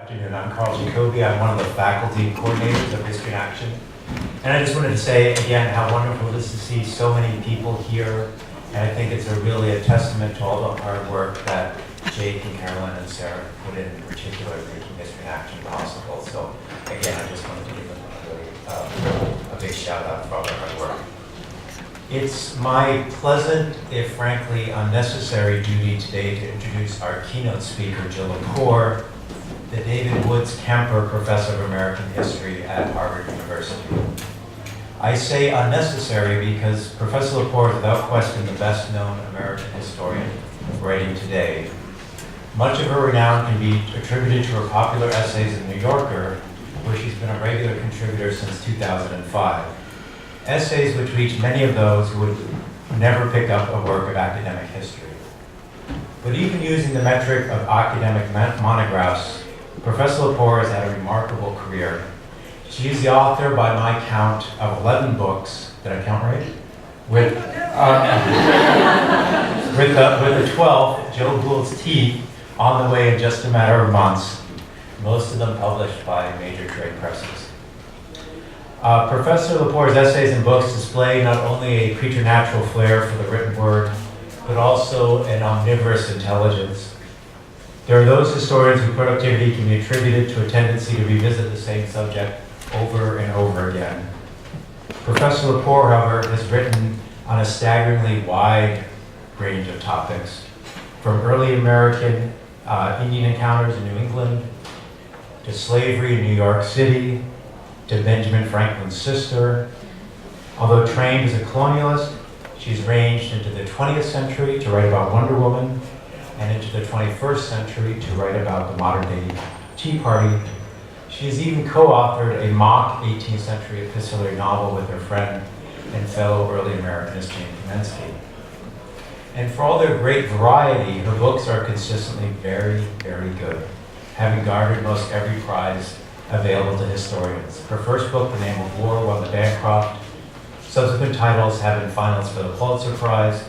Good afternoon. I'm Carl Jacoby. I'm one of the faculty coordinators of History in Action. And I just wanted to say again how wonderful it is to see so many people here. And I think it's really a testament to all the hard work that Jake and Carolyn and Sarah put in particular, making History in Action possible. So again, I just wanted to give them a big shout out for all their hard work. It's my pleasant, if frankly unnecessary, duty today to introduce our keynote speaker, Jill Lepore, the David Woods Kemper Professor of American History at Harvard University. I say unnecessary because Professor Lepore is without question the best known American historian writing today. Much of her renown can be attributed to her popular essays in The New Yorker, where she's been a regular contributor since 2005. Essays which reach many of those who would never pick up a work of academic history. But even using the metric of academic monographs, Professor Lepore has had a remarkable career. She is the author, by my count, of 11 books. Did I count right? With the 12th, Joe Gould's Teeth, on the way in just a matter of months, most of them published by major trade presses. Professor Lepore's essays and books display not only a preternatural flair for the written word, but also an omnivorous intelligence. There are those historians whose productivity can be attributed to a tendency to revisit the same subject over and over again. Professor Lepore, however, has written on a staggeringly wide range of topics, from early American Indian encounters in New England, to slavery in New York City, to Benjamin Franklin's sister. Although trained as a colonialist, she's ranged into the 20th century to write about Wonder Woman, and into the 21st century to write about the modern-day Tea Party. She has even co-authored a mock 18th century epistolary novel with her friend and fellow early Americanist Jane Kamensky. And for all their great variety, her books are consistently very, very good, having garnered most every prize available to historians. Her first book, The Name of War, won the Bancroft. Subsequent titles have been finalists for the Pulitzer Prize,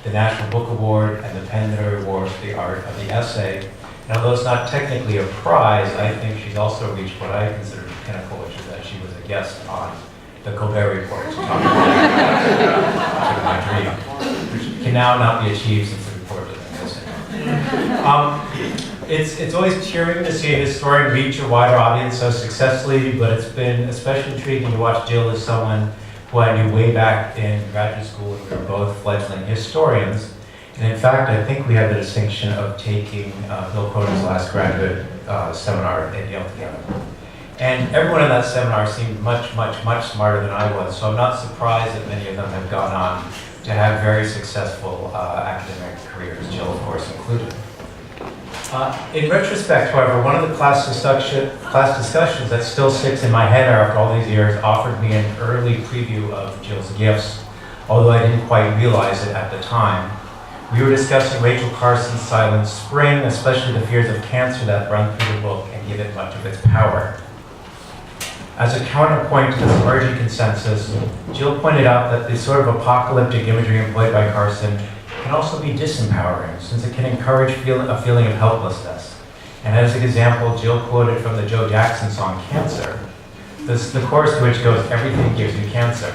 the National Book Award, and the PEN Literary Award for the Art of the Essay. And although it's not technically a prize, I think she's also reached what I consider the pinnacle, which is that she was a guest on the Colbert Report to talk about my dream, which can now not be achieved since the report has been missing. It's always cheering to see a historian reach a wider audience so successfully, but it's been especially intriguing to watch Jill as someone who I knew way back in graduate school when we were both fledgling historians. And in fact, I think we had the distinction of taking Bill Cronin's last graduate seminar at Yale together. And everyone in that seminar seemed much, much, much smarter than I was, so I'm not surprised that many of them have gone on to have very successful academic careers, Jill, of course, included. In retrospect, however, one of the class discussions that still sticks in my head after all these years offered me an early preview of Jill's gifts, although I didn't quite realize it at the time. We were discussing Rachel Carson's Silent Spring, especially the fears of cancer that run through the book and give it much of its power. As a counterpoint to this emerging consensus, Jill pointed out that the sort of apocalyptic imagery employed by Carson can also be disempowering, since it can encourage a feeling of helplessness. And as an example, Jill quoted from the Joe Jackson song, Cancer, the chorus to which goes, "Everything gives you cancer."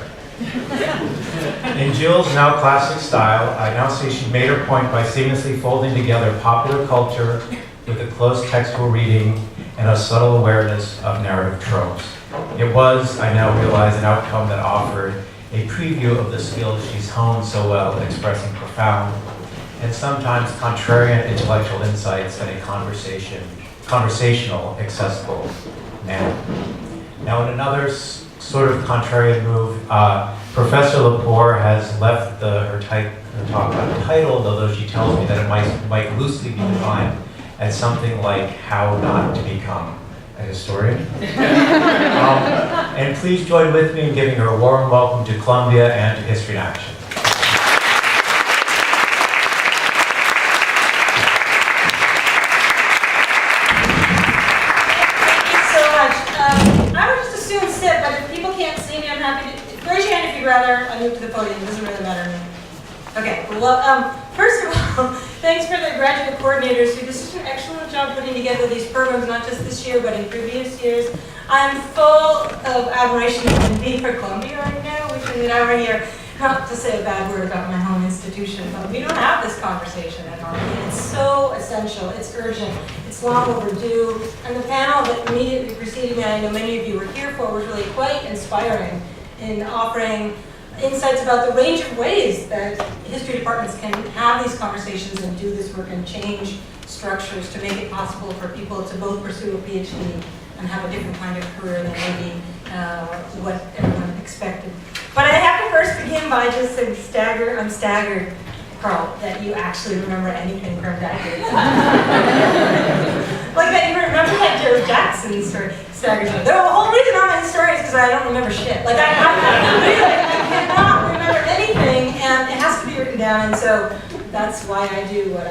In Jill's now classic style, I now see she made her point by seamlessly folding together popular culture with a close textual reading and a subtle awareness of narrative tropes. It was, I now realize, an outcome that offered a preview of the skills she's honed so well at expressing profound and sometimes contrarian intellectual insights in a conversational, accessible manner. Now, in another sort of contrarian move, Professor Lepore has left her talk untitled, although she tells me that it might loosely be defined as something like how not to become a historian. And please join with me in giving her a warm welcome to Columbia and to History in Action. Thank you so much. I would just as soon sit, but if people can't see me, I'm happy to raise your hand if you'd rather I move to the podium. It doesn't really matter to me. Okay, well, first of all, thanks for the graduate coordinators who did such an excellent job putting together these programs, not just this year, but in previous years. I'm full of admiration and envy for Columbia right now, which is that over here, not to say a bad word about my home institution, but we don't have this conversation at home. It's so essential, it's urgent, it's long overdue, and the panel that immediately preceded me, I know many of you were here for, was really quite inspiring in offering insights about the range of ways that history departments can have these conversations and do this work and change structures to make it possible for people to both pursue a PhD and have a different kind of career than maybe what everyone expected. But I have to first begin by just saying I'm staggered, Carl, that you actually remember anything from decades. Like that you remember that Joe Jackson's for staggered. The whole reason I'm a historian is because I don't remember shit. Like I cannot remember anything, and it has to be written down, and so that's why I do what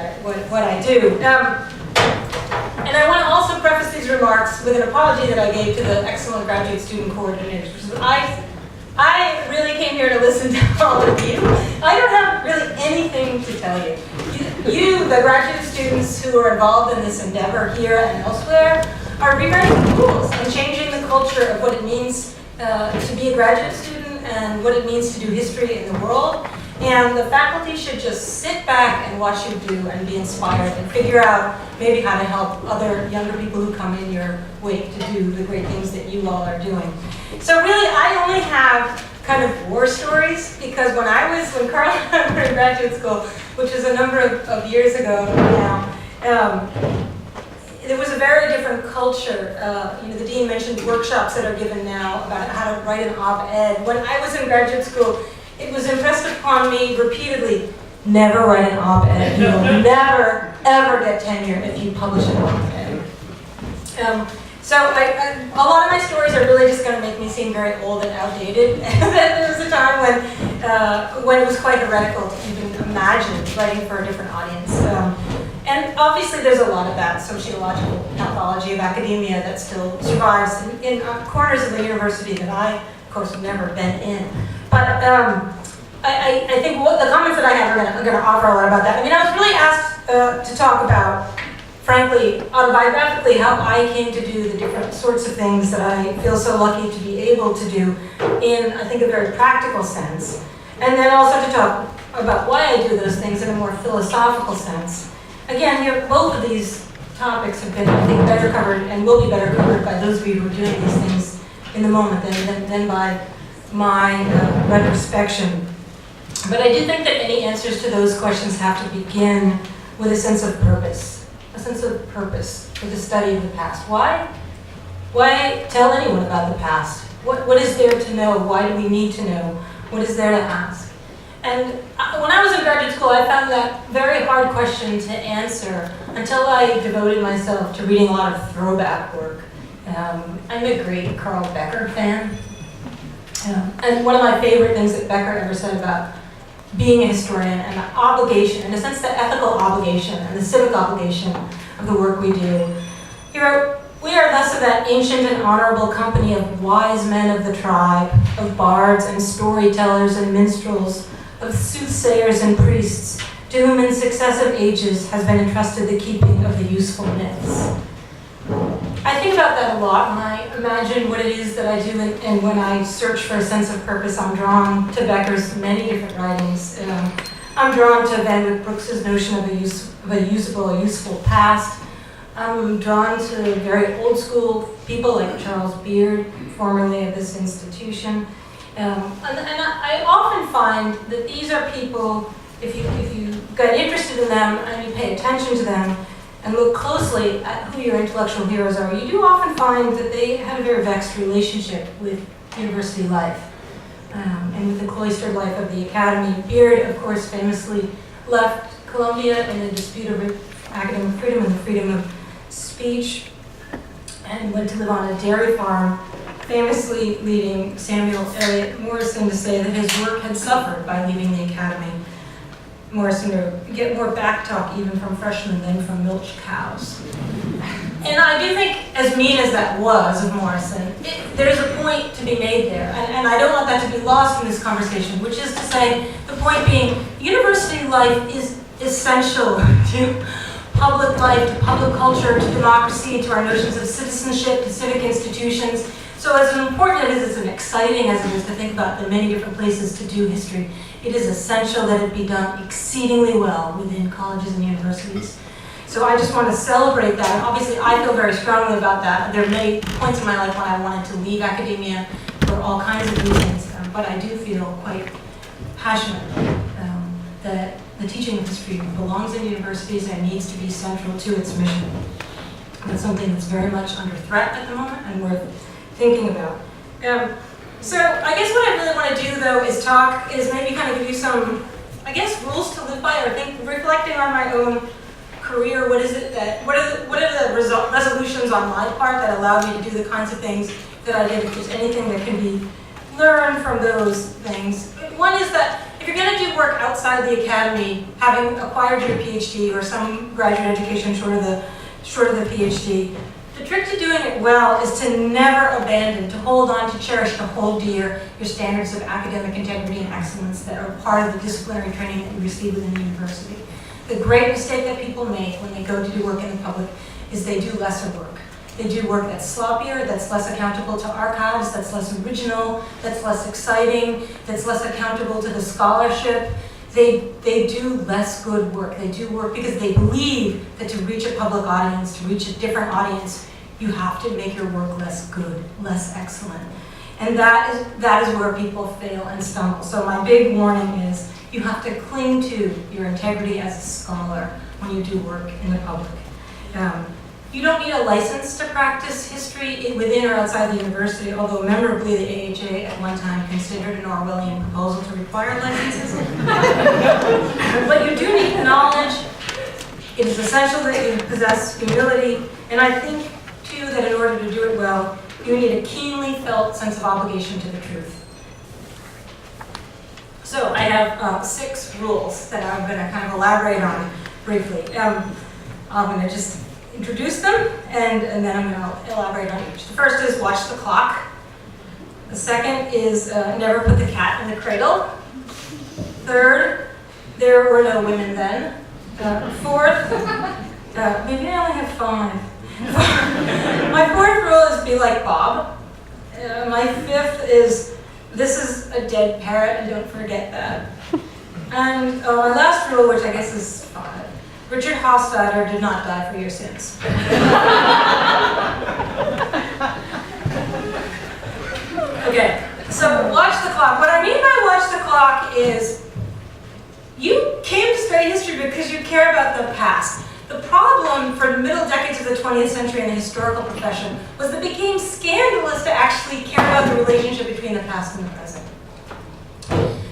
I do. And I want to also preface these remarks with an apology that I gave to the excellent graduate student coordinators, which is I really came here to listen to all of you. I don't have really anything to tell you. You, the graduate students who are involved in this endeavor here and elsewhere, are rewriting the rules and changing the culture of what it means to be a graduate student and what it means to do history in the world. And the faculty should just sit back and watch you do and be inspired and figure out maybe how to help other younger people who come in your wake to do the great things that you all are doing. So really, I only have kind of war stories because when Carl and I were in graduate school, which is a number of years ago now, there was a very different culture. The dean mentioned workshops that are given now about how to write an op-ed. When I was in graduate school, it was impressed upon me repeatedly, never write an op-ed. You will never, ever get tenure if you publish an op-ed. So a lot of my stories are really just going to make me seem very old and outdated. There was a time when it was quite heretical to even imagine writing for a different audience. And obviously there's a lot of that sociological pathology of academia that still survives in corners of the university that I, of course, have never been in. But I think the comments that I have are going to offer a lot about that. I mean, I was really asked to talk about, frankly, autobiographically, how I came to do the different sorts of things that I feel so lucky to be able to do in, I think, a very practical sense. And then also to talk about why I do those things in a more philosophical sense. Again, here, both of these topics have been, I think, better covered and will be better covered by those of you who are doing these things in the moment than by my retrospection. But I do think that any answers to those questions have to begin with a sense of purpose for the study of the past. Why tell anyone about the past? What is there to know? Why do we need to know? What is there to ask? And when I was in graduate school, I found that very hard question to answer until I devoted myself to reading a lot of throwback work. I'm a great Carl Becker fan. And one of my favorite things that Becker ever said about being a historian and the obligation, in a sense the ethical obligation and the civic obligation of the work we do. He wrote, "We are thus of that ancient and honorable company of wise men of the tribe, of bards and storytellers and minstrels, of soothsayers and priests, to whom in successive ages has been entrusted the keeping of the useful myths." I think about that a lot when I imagine what it is that I do, and when I search for a sense of purpose, I'm drawn to Becker's many different writings. I'm drawn to Van Wyck Brooks's notion of a useful past. I'm drawn to very old school people like Charles Beard, formerly of this institution. And I often find that these are people, if you get interested in them and you pay attention to them, and look closely at who your intellectual heroes are, you do often find that they had a very vexed relationship with university life and with the cloistered life of the academy. Beard, of course, famously left Columbia in a dispute over academic freedom and the freedom of speech and went to live on a dairy farm, famously leading Samuel Eliot Morison to say that his work had suffered by leaving the academy. Morison to get more back talk even from freshmen than from milch cows. And I do think, as mean as that was of Morison, there's a point to be made there. And I don't want that to be lost in this conversation, which is to say, the point being, university life is essential to public life, to public culture, to democracy, to our notions of citizenship, to civic institutions. So as important as and exciting as it is to think about the many different places to do history, it is essential that it be done exceedingly well within colleges and universities. So I just want to celebrate that. And obviously, I feel very strongly about that. There are many points in my life when I wanted to leave academia for all kinds of reasons, but I do feel quite passionate that the teaching of history belongs in universities and needs to be central to its mission. That's something that's very much under threat at the moment and worth thinking about. So I guess what I really want to do, though, is maybe kind of give you some, I guess, rules to live by, or reflecting on my own career. What are the resolutions on my part that allowed me to do the kinds of things that I did? If there's anything that can be learned from those things. One is that if you're going to do work outside the academy, having acquired your PhD or some graduate education short of the PhD, the trick to doing it well is to never abandon, to hold on, to cherish, to hold dear your standards of academic integrity and excellence that are part of the disciplinary training that you receive within the university. The great mistake that people make when they go to do work in the public is they do lesser work. They do work that's sloppier, that's less accountable to archives, that's less original, that's less exciting, that's less accountable to the scholarship. They do less good work. They do work because they believe that to reach a public audience, to reach a different audience, you have to make your work less good, less excellent. And that is where people fail and stumble. So my big warning is you have to cling to your integrity as a scholar when you do work in the public. You don't need a license to practice history within or outside the university, although memorably the AHA at one time considered an Orwellian proposal to require licenses. But you do need the knowledge. It is essential that you possess humility, and I think, too, that in order to do it well, you need a keenly felt sense of obligation to the truth. So I have 6 rules that I'm going to kind of elaborate on briefly. I'm going to just introduce them, and then I'm going to elaborate on each. The first is watch the clock. The second is never put the cat in the cradle. Third, there were no women then. Fourth, maybe I only have 5. My 4th rule is be like Bob. My 5th is this is a dead parrot, and don't forget that. And my last rule, which I guess is 5, Richard Hofstadter did not die for your sins. Okay, so watch the clock. What I mean by watch the clock is you came to study history because you care about the past. The problem for the middle decades of the 20th century in the historical profession was that it became scandalous to actually care about the relationship between the past and the present.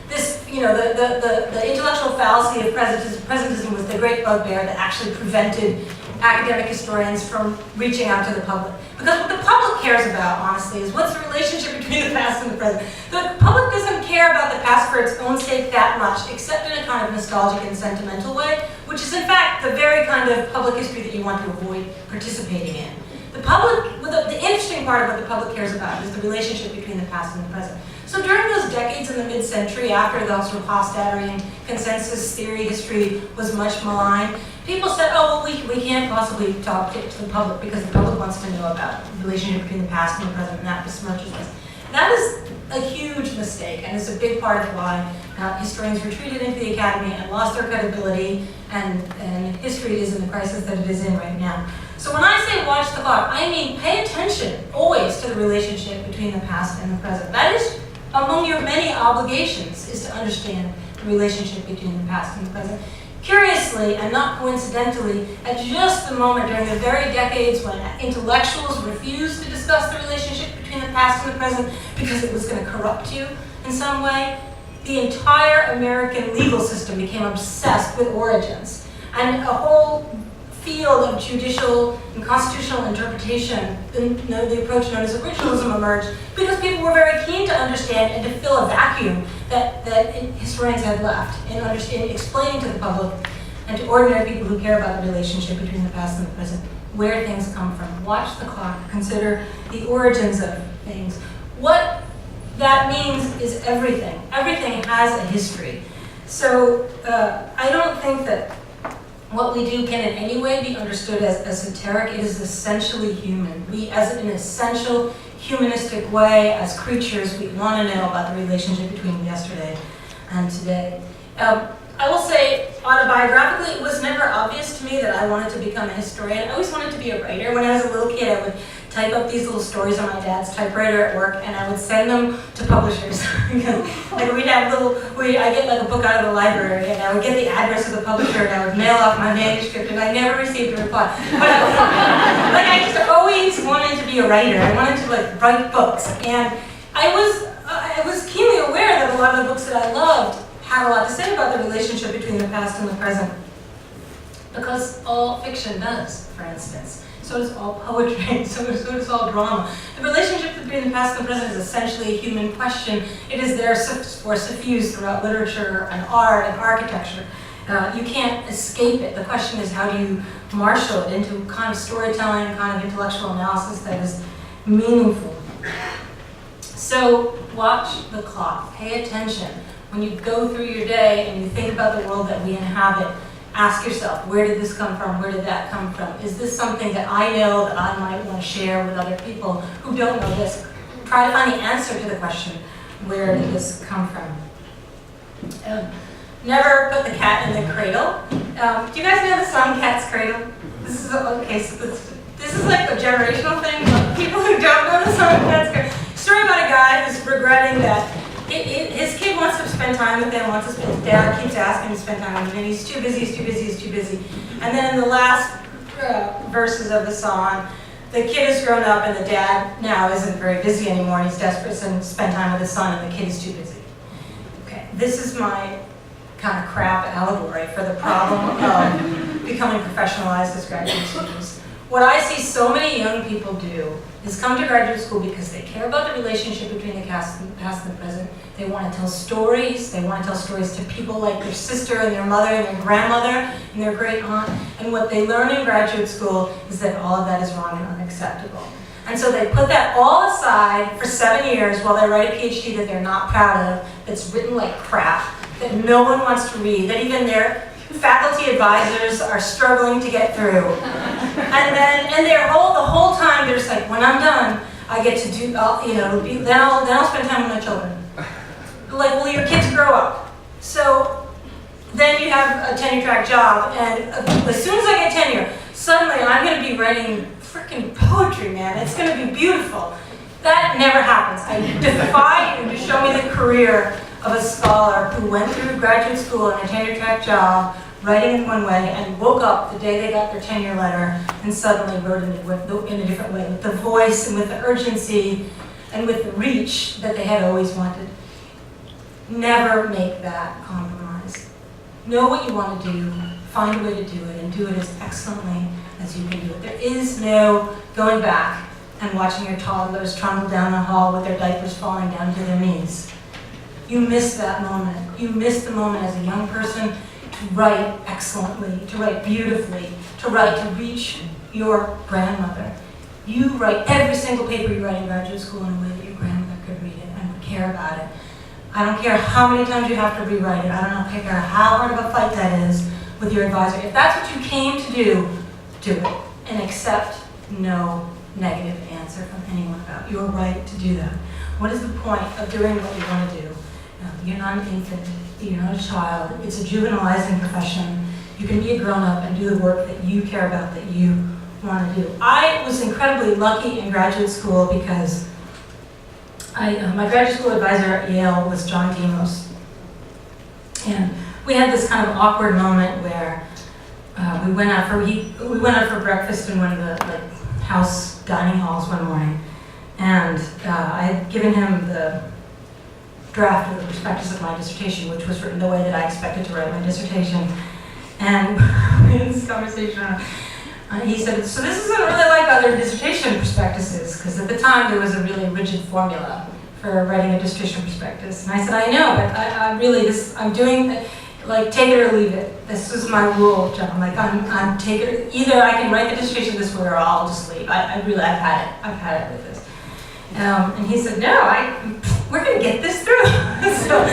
This, the intellectual fallacy of presentism was the great bugbear that actually prevented academic historians from reaching out to the public. Because what the public cares about, honestly, is what's the relationship between the past and the present. The public doesn't care about the past for its own sake that much, except in a kind of nostalgic and sentimental way, which is in fact the very kind of public history that you want to avoid participating in. The interesting part of what the public cares about is the relationship between the past and the present. So during those decades in the mid-century, after the sort of Hofstadterian consensus theory history was much maligned, people said, oh, well, we can't possibly talk to the public because the public wants to know about the relationship between the past and the present, and that besmirches us. That is a huge mistake, and it's a big part of why historians retreated into the academy and lost their credibility, and history is in the crisis that it is in right now. So when I say watch the clock, I mean pay attention always to the relationship between the past and the present. That is among your many obligations, is to understand the relationship between the past and the present. Curiously, and not coincidentally, at just the moment during the very decades when intellectuals refused to discuss the relationship between the past and the present because it was going to corrupt you in some way, the entire American legal system became obsessed with origins. And a whole field of judicial and constitutional interpretation, the approach known as originalism, emerged because people were very keen to understand and to fill a vacuum that historians had left in explaining to the public and to ordinary people who care about the relationship between the past and the present, where things come from. Watch the clock, consider the origins of things. What that means is everything. Everything has a history. So I don't think that what we do can in any way be understood as esoteric. It is essentially human. We, as an essential humanistic way, as creatures, we want to know about the relationship between yesterday and today. I will say, autobiographically, it was never obvious to me that I wanted to become a historian. I always wanted to be a writer. When I was a little kid, I would type up these little stories on my dad's typewriter at work, and I would send them to publishers. Like we'd have I get like a book out of the library, and I would get the address of the publisher, and I would mail off my manuscript, and I never received a reply. But I just always wanted to be a writer. I wanted to like write books, and I was keenly aware that a lot of the books that I loved had a lot to say about the relationship between the past and the present. Because all fiction does, for instance. So does all poetry, so does all drama. The relationship between the past and the present is essentially a human question. It is there for suffused throughout literature and art and architecture. You can't escape it. The question is, how do you marshal it into kind of storytelling, kind of intellectual analysis that is meaningful? So watch the clock, pay attention. When you go through your day and you think about the world that we inhabit, ask yourself, where did this come from? Where did that come from? Is this something that I know that I might want to share with other people who don't know this? Try to find the answer to the question, where did this come from? Never put the cat in the cradle. Do you guys know the song Cat's Cradle? This is okay, so this is like a generational thing, but people who don't know the song Cat's Cradle. Story about a guy who's regretting that his kid wants to spend time with him, his dad keeps asking him to spend time with him, and he's too busy. And then in the last verses of the song, the kid has grown up and the dad now isn't very busy anymore, and he's desperate to spend time with his son, and the kid is too busy. Okay, this is my kind of crap allegory for the problem of becoming professionalized as graduate students. What I see so many young people do is come to graduate school because they care about the relationship between the past and the present. They want to tell stories. They want to tell stories to people like their sister and their mother and their grandmother and their great aunt. And what they learn in graduate school is that all of that is wrong and unacceptable. And so they put that all aside for 7 years while they write a PhD that they're not proud of, that's written like crap, that no one wants to read, that even their faculty advisors are struggling to get through. And the whole time they're just like, when I'm done, I get to do, then I'll spend time with my children. Like, well, your kids grow up. So then you have a tenure track job, and as soon as I get tenure, suddenly I'm going to be writing freaking poetry, man. It's going to be beautiful. That never happens. I defy you to show me the career of a scholar who went through graduate school and a tenure track job, writing in one way, and woke up the day they got their tenure letter and suddenly wrote in a different way, with the voice and with the urgency and with the reach that they had always wanted. Never make that compromise. Know what you want to do, find a way to do it, and do it as excellently as you can do it. There is no going back and watching your toddlers trundle down the hall with their diapers falling down to their knees. You miss that moment. You miss the moment as a young person to write excellently, to write beautifully, to reach your grandmother. You write every single paper you write in graduate school in a way that your grandmother could read it and would care about it. I don't care how many times you have to rewrite it. I don't care how hard of a fight that is with your advisor. If that's what you came to do, do it. And accept no negative answer from anyone about your right to do that. What is the point of doing what you want to do? You're not an infant. You're not a child. It's a juvenilizing profession. You can be a grown-up and do the work that you care about, that you want to do. I was incredibly lucky in graduate school because my graduate school advisor at Yale was John Demos. And we had this kind of awkward moment where we went out for breakfast in one of the house dining halls one morning. And I had given him the draft of the prospectus of my dissertation, which was written the way that I expected to write my dissertation. And we had this conversation. He said, so this isn't really like other dissertation prospectuses, because at the time there was a really rigid formula for writing a dissertation prospectus. And I said, I know, but I'm doing, take it or leave it. This is my rule, John. I'm taking it. Either I can write the dissertation this way or I'll just leave. I've had it with this. And he said, no, we're going to get this through. So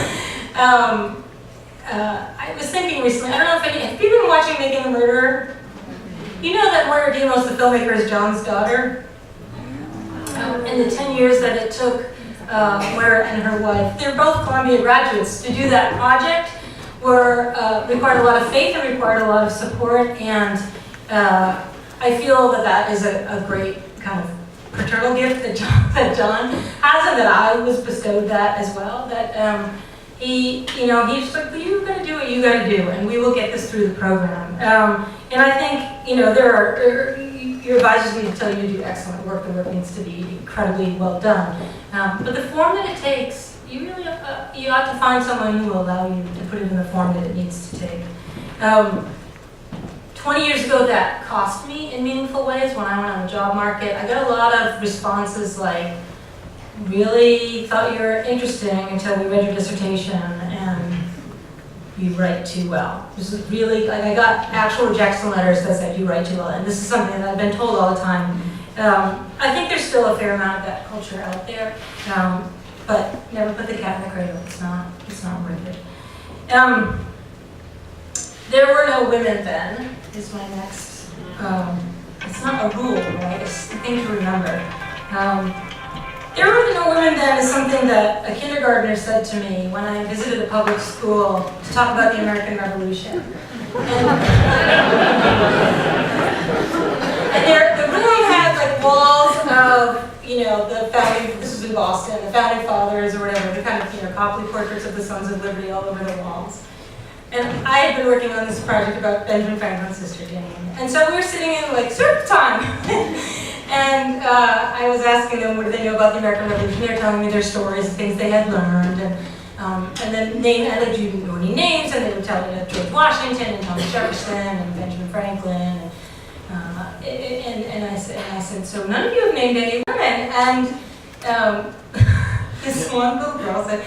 I was thinking recently, I don't know if any, have people been watching Making a Murderer? You know that Moira Demos, the filmmaker, is John's daughter? In the 10 years that it took Moira and her wife, they're both Columbia graduates, to do that project required a lot of faith and required a lot of support, and I feel that is a great kind of paternal gift that John has, and that I was bestowed that as well, that he's like, well, you gotta do what you gotta do, and we will get this through the program. And I think, your advisors need to tell you to do excellent work. The work needs to be incredibly well done. But the form that it takes, you really you ought to find someone who will allow you to put it in the form that it needs to take. 20 years ago, that cost me in meaningful ways when I went on the job market. I got a lot of responses like, really thought you were interesting until we read your dissertation and you write too well. This is really, like, I got actual rejection letters that said you write too well, and this is something that I've been told all the time. I think there's still a fair amount of that culture out there, but never put the cat in the cradle. It's not worth it. There were no women then, is my next, it's not a rule, right? It's a thing to remember. There were no women then is something that a kindergartner said to me when I visited a public school to talk about the American Revolution. And the room had like walls of, the founding, this was in Boston, the founding fathers or whatever, the kind of, Copley portraits of the Sons of Liberty all over the walls. And I had been working on this project about Benjamin Franklin's sister Jane. And so we were sitting in like circle time. And I was asking them, what do they know about the American Revolution? They were telling me their stories and things they had learned. And then I let you know any names, and they would tell me George Washington and Thomas Jefferson and Benjamin Franklin. And I said, so none of you have named any women. And this one little girl said,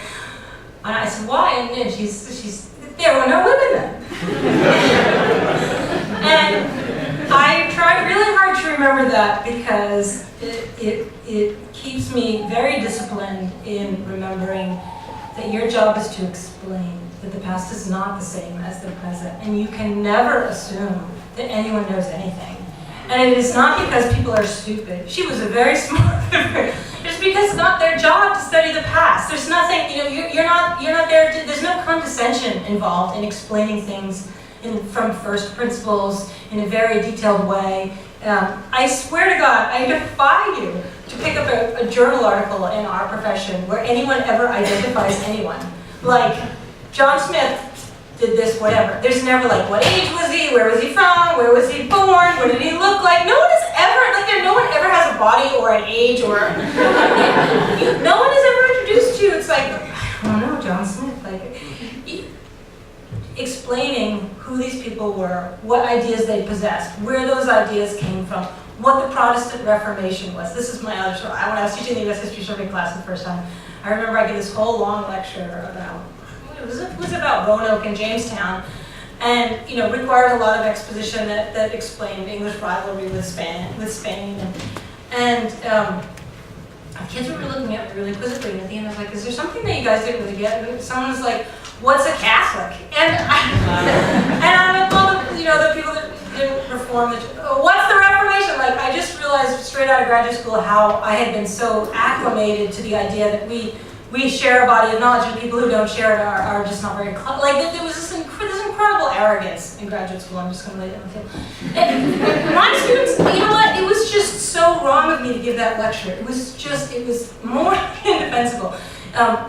and I said, why? And she's there were no women then. And I tried really hard to remember that because it keeps me very disciplined in remembering that your job is to explain that the past is not the same as the present, and you can never assume that anyone knows anything. And it is not because people are stupid. She was a very smart person. It's because it's not their job to study the past. There's nothing, you're not there to, there's no condescension involved in explaining things from first principles in a very detailed way. I swear to God, I defy you to pick up a journal article in our profession where anyone ever identifies anyone. Like, John Smith did this, whatever. There's never like, what age was he? Where was he from? Where was he born? What did he look like? No one has ever, no one ever has a body or an age or, no one has ever introduced you. It's like, I don't know, John Smith, explaining who these people were, what ideas they possessed, where those ideas came from, what the Protestant Reformation was. This is my other story. When I was teaching the U.S. History Survey class the first time, I remember I gave this whole long lecture about, it was about Roanoke and Jamestown, and required a lot of exposition that explained English rivalry with Spain, and kids were looking at me really quizzically, and at the end I was like, is there something that you guys didn't really get? And someone was like, what's a Catholic? And I'm like, well, the people that didn't reform, what's the Reformation? Like, I just realized straight out of graduate school how I had been so acclimated to the idea that we share a body of knowledge, and people who don't share it are just not very there was this incredible arrogance in graduate school. I'm just going to lay it on the table. And my students, you know what? It was just so wrong of me to give that lecture. It was more indefensible.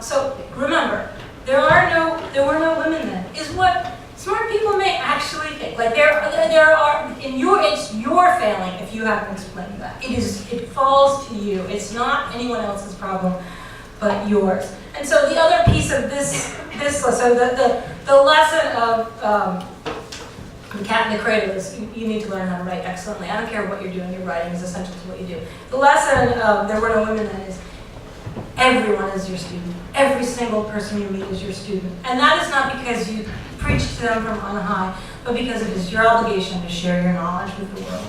So remember, there were no women then. Is what smart people may actually think. Like there are it's your failing if you haven't explained that. It falls to you. It's not anyone else's problem but yours. And so the other piece of this lesson, the lesson of the cat in the cradle is you need to learn how to write excellently. I don't care what you're doing, your writing is essential to what you do. The lesson of there were no women then is everyone is your student. Every single person you meet is your student. And that is not because you preach to them from on high, but because it is your obligation to share your knowledge with the world.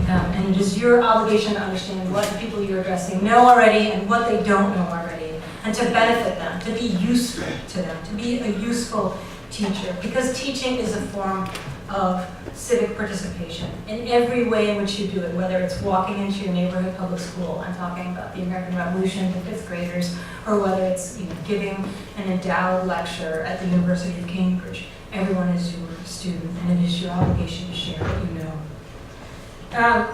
And it is your obligation to understand what the people you're addressing know already and what they don't know already, and to benefit them, to be useful to them, to be a useful teacher, because teaching is a form of civic participation in every way in which you do it, whether it's walking into your neighborhood public school and talking about the American Revolution to fifth graders, or whether it's giving an endowed lecture at the University of Cambridge. Everyone is your student, and it is your obligation to share what you know.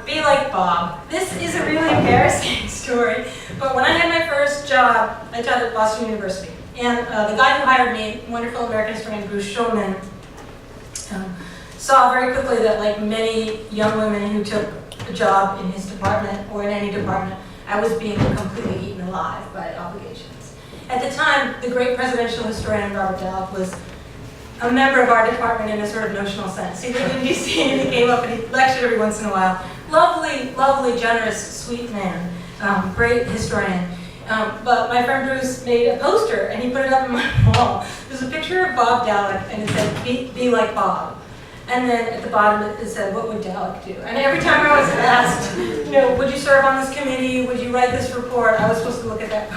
Be like Bob. This is a really embarrassing story, but when I had my first job, I taught at Boston University. And the guy who hired me, wonderful American historian Bruce Schulman, saw very quickly that, like many young women who took a job in his department or in any department, I was being completely eaten alive by obligations. At the time, the great presidential historian Robert Dallek was a member of our department in a sort of notional sense. He lived in DC and he came up and he lectured every once in a while. Lovely, lovely, generous, sweet man, great historian. But my friend Bruce made a poster and he put it up on my wall. There's a picture of Bob Dallek and it said, be like Bob. And then at the bottom it said, what would Dallek do? And every time I was asked, would you serve on this committee? Would you write this report? I was supposed to look at that.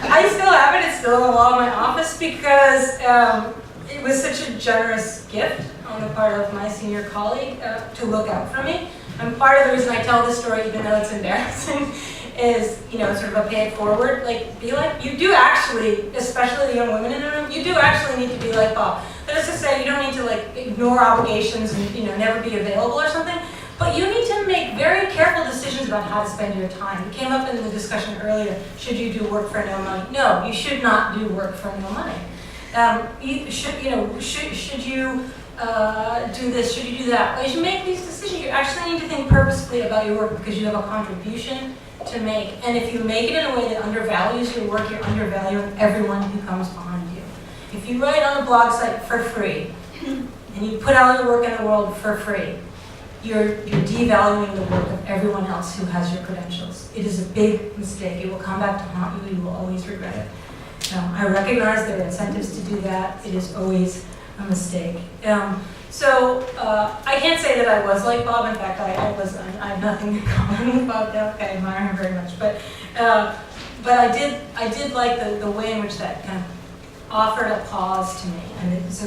I still have it. It's still in the wall in my office because it was such a generous gift on the part of my senior colleague to look out for me. And part of the reason I tell this story, even though it's embarrassing, is, sort of a pay it forward. Like, you do actually, especially the young women in the room, you do actually need to be like Bob. That is to say, you don't need to ignore obligations and, never be available or something, but you need to make very careful decisions about how to spend your time. It came up in the discussion earlier, should you do work for no money? No, you should not do work for no money. Should you do this, should you do that? As you make these decisions, you actually need to think purposefully about your work because you have a contribution to make. And if you make it in a way that undervalues your work, you're undervaluing everyone who comes behind you. If you write on a blog site for free, and you put out your work in the world for free, you're devaluing the work of everyone else who has your credentials. It is a big mistake. It will come back to haunt you. You will always regret it. I recognize there are incentives to do that. It is always a mistake. I can't say that I was like Bob. In fact, I have nothing in common with Bob Dallek. I admire him very much. But I did like the way in which that kind of offered a pause to me, and it's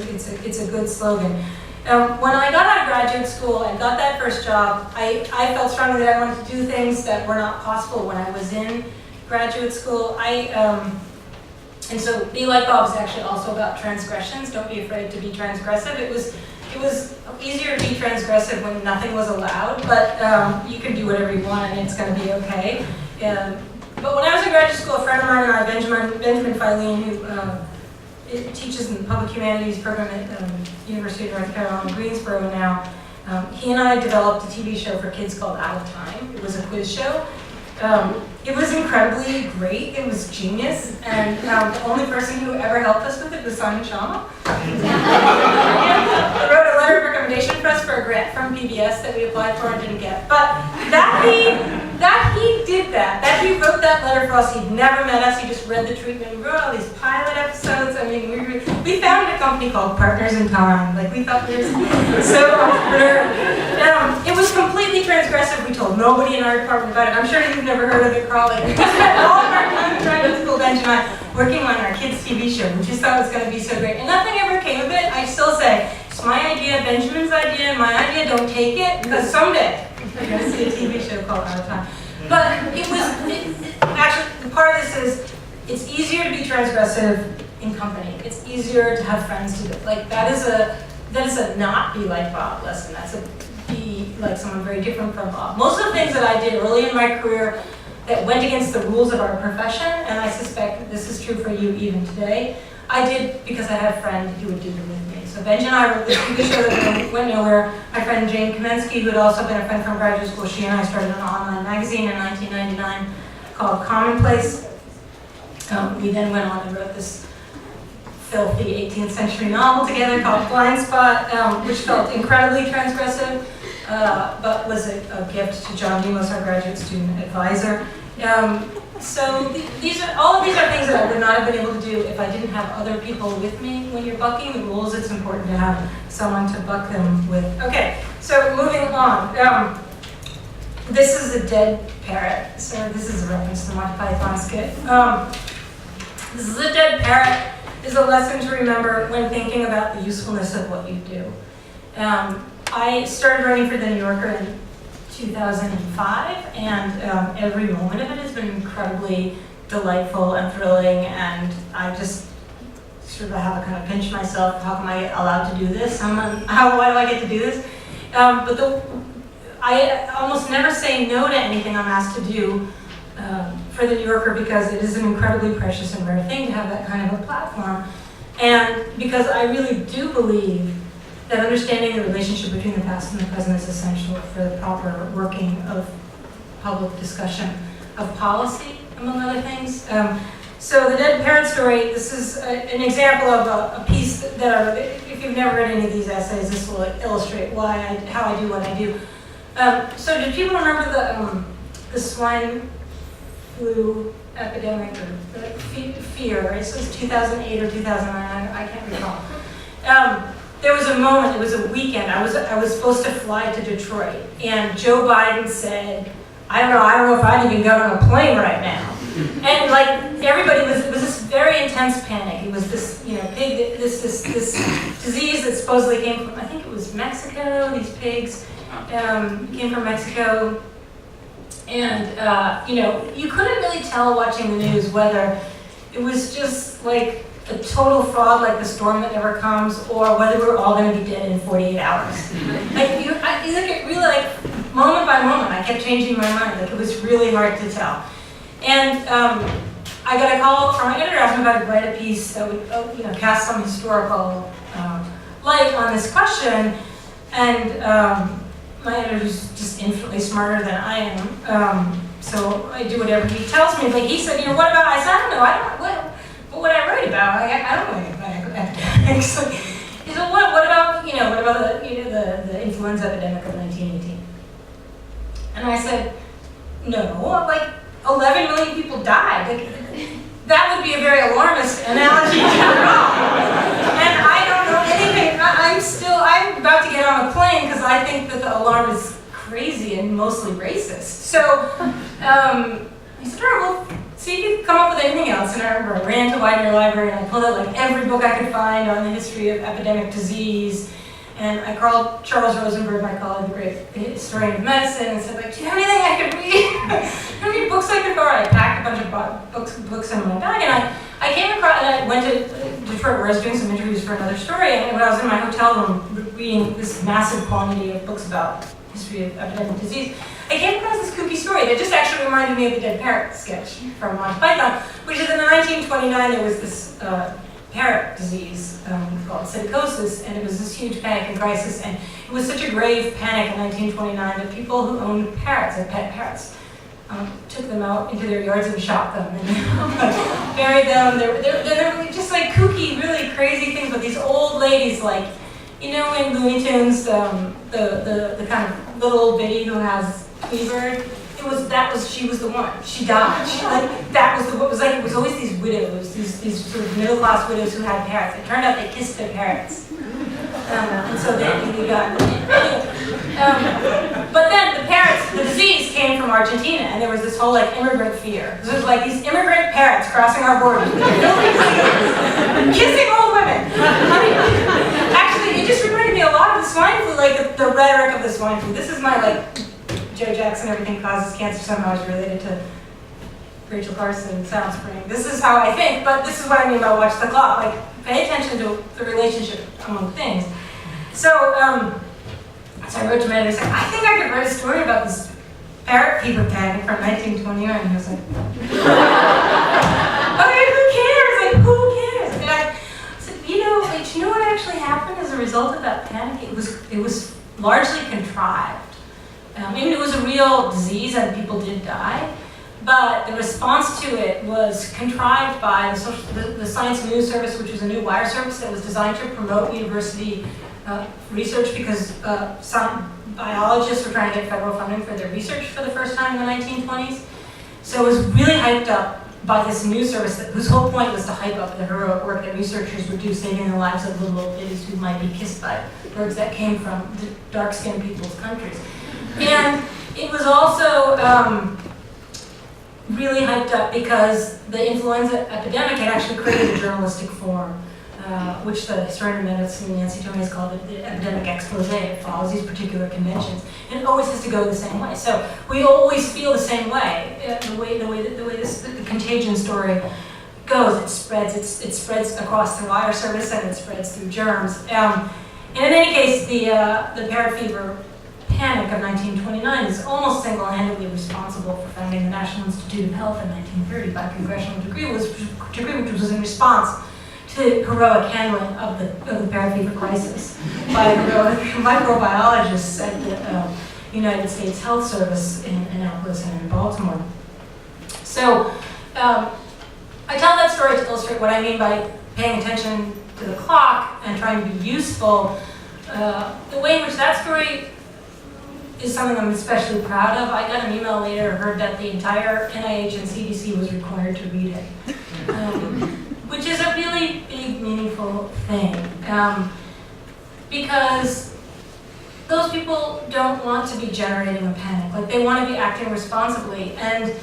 a good slogan. When I got out of graduate school and got that first job, I felt strongly that I wanted to do things that were not possible when I was in graduate school. And so Be Like Bob is actually also about transgressions. Don't be afraid to be transgressive. It was easier to be transgressive when nothing was allowed, but you can do whatever you want and it's going to be okay. But when I was in graduate school, a friend of mine and I, Benjamin Filene, who teaches in the Public Humanities program at University of North Carolina, Greensboro now, he and I developed a TV show for kids called Out of Time. It was a quiz show. It was incredibly great. It was genius, and the only person who ever helped us with it was Simon Sharma. He wrote a letter of recommendation for us for a grant from PBS that we applied for and didn't get. But that he did that he wrote that letter for us. He'd never met us. He just read the treatment. We wrote all these pilot episodes. I mean, we founded a company called Partners in Time. We thought we were so entrepreneurial. It was completely transgressive. We told nobody in our department about it. I'm sure you've never heard of it, Carl. We spent all of our time in graduate school, Benj and I, working on our kids' TV show. We just thought it was going to be so great. And nothing ever came of it. I still say, it's my idea, Benjamin's idea, my idea, don't take it, because someday you're going to see a TV show called Out of Time. But actually, part of this is, it's easier to be transgressive in company. It's easier to have friends to do. That is a not be like Bob lesson. That's a be like someone very different from Bob. Most of the things that I did early in my career that went against the rules of our profession, and I suspect that this is true for you even today, I did because I had a friend who would do them with me. So Benj and I wrote this TV show that went nowhere. My friend Jane Kamensky, who had also been a friend from graduate school, she and I started an online magazine in 1999 called Commonplace. We then went on and wrote this filthy 18th century novel together called Blind Spot, which felt incredibly transgressive, but was a gift to John Demos, our graduate student advisor. So all of these are things that I would not have been able to do if I didn't have other people with me. When you're bucking the rules, it's important to have someone to buck them with. Okay, so moving on. This is a dead parrot, so this is a reference to the Monty Python skit. This is a dead parrot is a lesson to remember when thinking about the usefulness of what you do. I started writing for The New Yorker in 2005, and every moment of it has been incredibly delightful and thrilling, and I just sort of have to kind of pinch myself. How am I allowed to do this? Why do I get to do this? I almost never say no to anything I'm asked to do for The New Yorker, because it is an incredibly precious and rare thing to have that kind of a platform. And because I really do believe that understanding the relationship between the past and the present is essential for the proper working of public discussion of policy, among other things. So the Dead Parrot story, this is an example of a piece that if you've never read any of these essays, this will illustrate how I do what I do. So did people remember the swine flu epidemic, or fear? It was 2008 or 2009, I can't recall. There was a moment, it was a weekend, I was supposed to fly to Detroit, and Joe Biden said, I don't know if I'd even go on a plane right now. And like everybody it was this very intense panic. It was this, pig, this disease that supposedly came from, I think it was Mexico. These pigs came from Mexico, and you couldn't really tell watching the news whether it was just like a total fraud, like the storm that never comes, or whether we're all going to be dead in 48 hours. It really, like, moment by moment, I kept changing my mind. Like, it was really hard to tell. And I got a call from my editor asking if I could write a piece that would, cast some historical light on this question. And my editor's just infinitely smarter than I am. So I do whatever he tells me. But he said, what about? I said, I don't know. What I write about, I don't know anything about academics. He said, what about the influenza epidemic of 1918? And I said, no, like 11 million people died. Like, that would be a very alarmist analogy to draw. And I don't know anything. I'm about to get on a plane because I think that the alarm is crazy and mostly racist. So he said, all right, well, see if you can come up with anything else. And I remember I ran to Widener Library and I pulled out like every book I could find on the history of epidemic disease. And I called Charles Rosenberg, my colleague, the great historian of medicine, and said, do you have anything I could read? How many books I could borrow? I packed a bunch of books in my bag, and I came across, and I went to Detroit where I was doing some interviews for another story, and when I was in my hotel room reading this massive quantity of books about history of epidemic disease, I came across this kooky story that just actually reminded me of the Dead Parrot sketch from Monty Python, which is in 1929 there was this parrot disease called psittacosis, and it was this huge panic and crisis, and it was such a grave panic in 1929 that people who owned parrots, like pet parrots, took them out into their yards and shot them and buried them. They're just like kooky, really crazy things, but these old ladies, like, in Looney Tunes, the kind of little old biddy who has Tweebird, she was the one. She died. It was always these widows, these sort of middle class widows who had parrots. It turned out they kissed their parrots. And so they got. But then the disease came from Argentina, and there was this whole immigrant fear. There was these immigrant parrots crossing our borders, kissing old women. Actually, it just reminded me a lot of the swine flu, the rhetoric of the swine flu. This is my Joe Jackson, everything causes cancer somehow is related to Rachel Carson, Sound Spring. This is how I think, but this is what I mean by watch the clock. Pay attention to the relationship among things. So I wrote to my editor saying, I think I could write a story about this parrot fever panic from 1929. And he was like, okay, who cares? Who cares? And I said, you know what actually happened as a result of that panic? It was largely contrived. It was a real disease and people did die, but the response to it was contrived by the Science News Service, which was a new wire service that was designed to promote university research because biologists were trying to get federal funding for their research for the first time in the 1920s. So it was really hyped up by this news service whose whole point was to hype up the heroic work that researchers would do saving the lives of little old babies who might be kissed by birds that came from the dark-skinned people's countries. And it was also really hyped up because the influenza epidemic had actually created a journalistic form, which the historian of medicine, Nancy Tony, has called it the epidemic expose. It follows these particular conventions, and it always has to go the same way. So we always feel the same way. The way the contagion story goes, it spreads across the wire service, and it spreads through germs. And in any case, the parrot fever panic of 1929 is almost single-handedly responsible for founding the National Institute of Health in 1930 by congressional decree, which was in response to heroic handling of the parrot fever crisis by heroic microbiologists at the United States Health Service in Annapolis and in Baltimore. So I tell that story to illustrate what I mean by paying attention to the clock and trying to be useful. The way in which that story is something I'm especially proud of. I got an email later, heard that the entire NIH and CDC was required to read it, which is a really big, meaningful thing. Because those people don't want to be generating a panic. Like, they want to be acting responsibly, and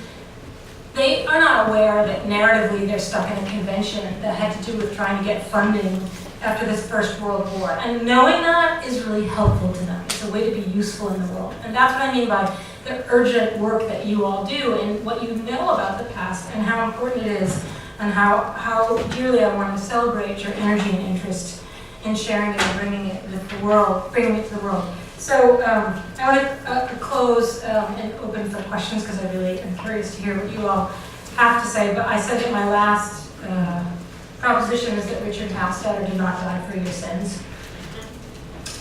they are not aware that narratively they're stuck in a convention that had to do with trying to get funding after this First World War. And knowing that is really helpful to them. It's a way to be useful in the world. And that's what I mean by the urgent work that you all do and what you know about the past and how important it is and how dearly I want to celebrate your energy and interest in sharing it and bringing it to the world. So I want to close and open for questions because I really am curious to hear what you all have to say. But I said that my last proposition is that Richard Hofstadter did not die for your sins.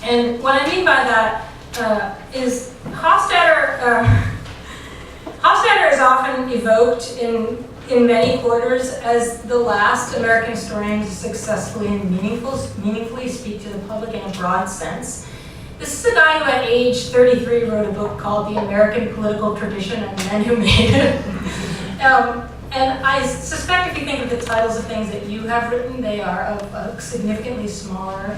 And what I mean by that is Hofstadter is often evoked in many quarters as the last American historian to successfully and meaningfully speak to the public in a broad sense. This is a guy who at age 33 wrote a book called The American Political Tradition and the Men Who Made It. And I suspect if you think of the titles of things that you have written, they are of a significantly smaller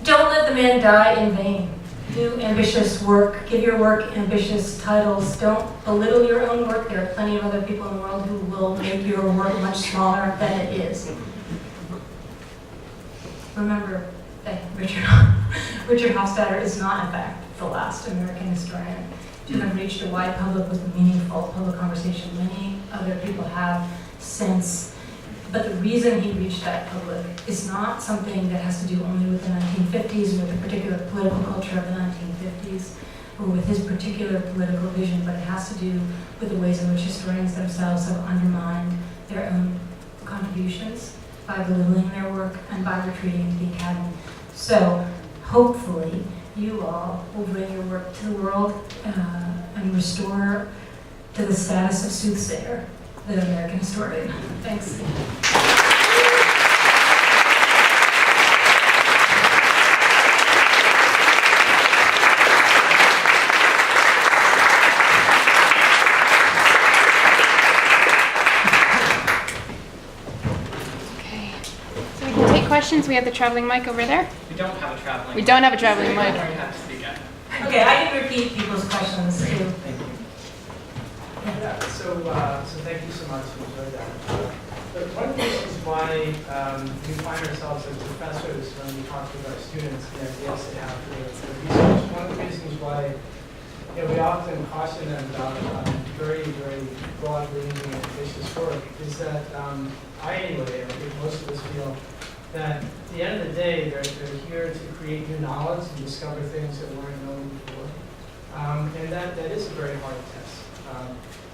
don't let the man die in vain. Do ambitious work. Give your work ambitious titles. Don't belittle your own work. There are plenty of other people in the world who will make your work much smaller than it is. Remember that Richard Hofstadter is not, in fact, the last American historian to have reached a wide public with meaningful public conversation. Many other people have since. But the reason he reached that public is not something that has to do only with the 1950s and with the particular political culture of the 1950s or with his particular political vision, but it has to do with the ways in which historians themselves have undermined their own contributions by belittling their work and by retreating to the academy. So hopefully you all will bring your work to the world and restore to the status of soothsayer the American historian. Thanks. Okay. So we can take questions. We have the traveling mic over there. We don't have a traveling We don't have a traveling mic. mic. You have to speak up. Okay, I can repeat people's questions too. Thank you. Yeah, so thank you so much. Enjoyed that. But one of the reasons why we find ourselves as professors when we talk with our students, the ideas they have for research, one of the reasons why we often caution them about very, very broad-ranging and ambitious work is that I anyway, I think most of us feel that at the end of the day, they're here to create new knowledge and discover things that weren't known before. And that is a very hard test.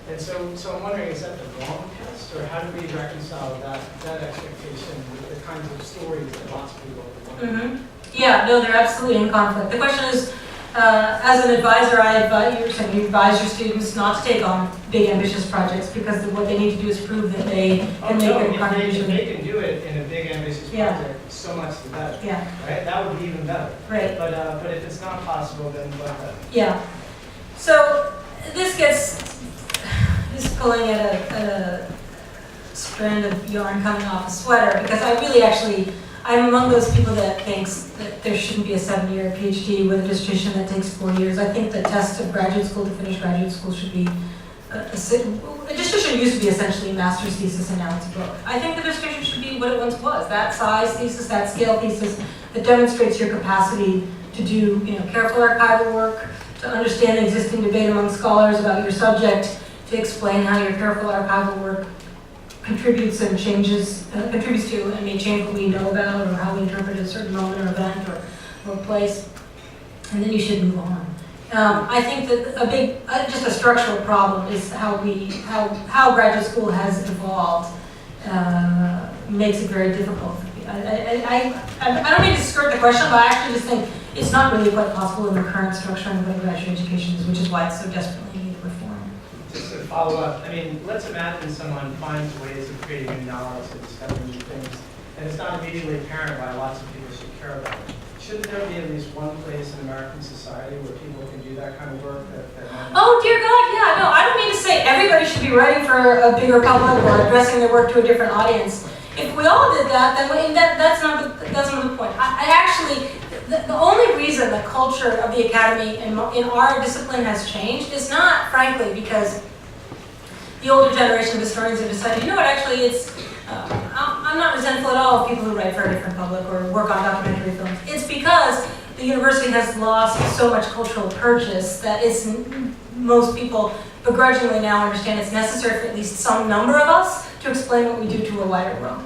And so I'm wondering, is that the wrong test, or how do we reconcile that expectation with the kinds of stories that lots of people want to hear? Yeah, no, they're absolutely in conflict. The question is, as an advisor, I advise your students not to take on big, ambitious projects because what they need to do is prove that they can make a contribution. If they can do it in a big, ambitious project, so much the better. Yeah. Right? That would be even better. Right. But if it's not possible, then what? Yeah. So this is pulling at a strand of yarn coming off a sweater because I really actually I'm among those people that thinks that there shouldn't be a 7-year PhD with a dissertation that takes 4 years. I think the test of graduate school to finish graduate school should be a dissertation used to be essentially a master's thesis and now it's a book. I think the dissertation should be what it once was, that size thesis, that scale thesis that demonstrates your capacity to do careful archival work, to understand the existing debate among scholars about your subject, to explain how your careful archival work contributes to and may change what we know about or how we interpret a certain moment or event or place, and then you should move on. I think that just a structural problem is how graduate school has evolved makes it very difficult. I don't mean to skirt the question, but I actually just think it's not really quite possible in the current structure of what graduate education is, which is why it's so desperately needed reform. Just to follow up, let's imagine someone finds ways of creating new knowledge and discovering new things, and it's not immediately apparent why lots of people should care about it. Shouldn't there be at least one place in American society where people can do that kind of work? Oh dear God, yeah, no, I don't mean to say everybody should be writing for a bigger public or addressing their work to a different audience. If we all did that, then that's not the point. I actually, the only reason the culture of the academy in our discipline has changed is not, frankly, because the older generation of historians have decided, actually I'm not resentful at all of people who write for a different public or work on documentary films. It's because the university has lost so much cultural purchase that most people begrudgingly now understand it's necessary for at least some number of us to explain what we do to a wider world.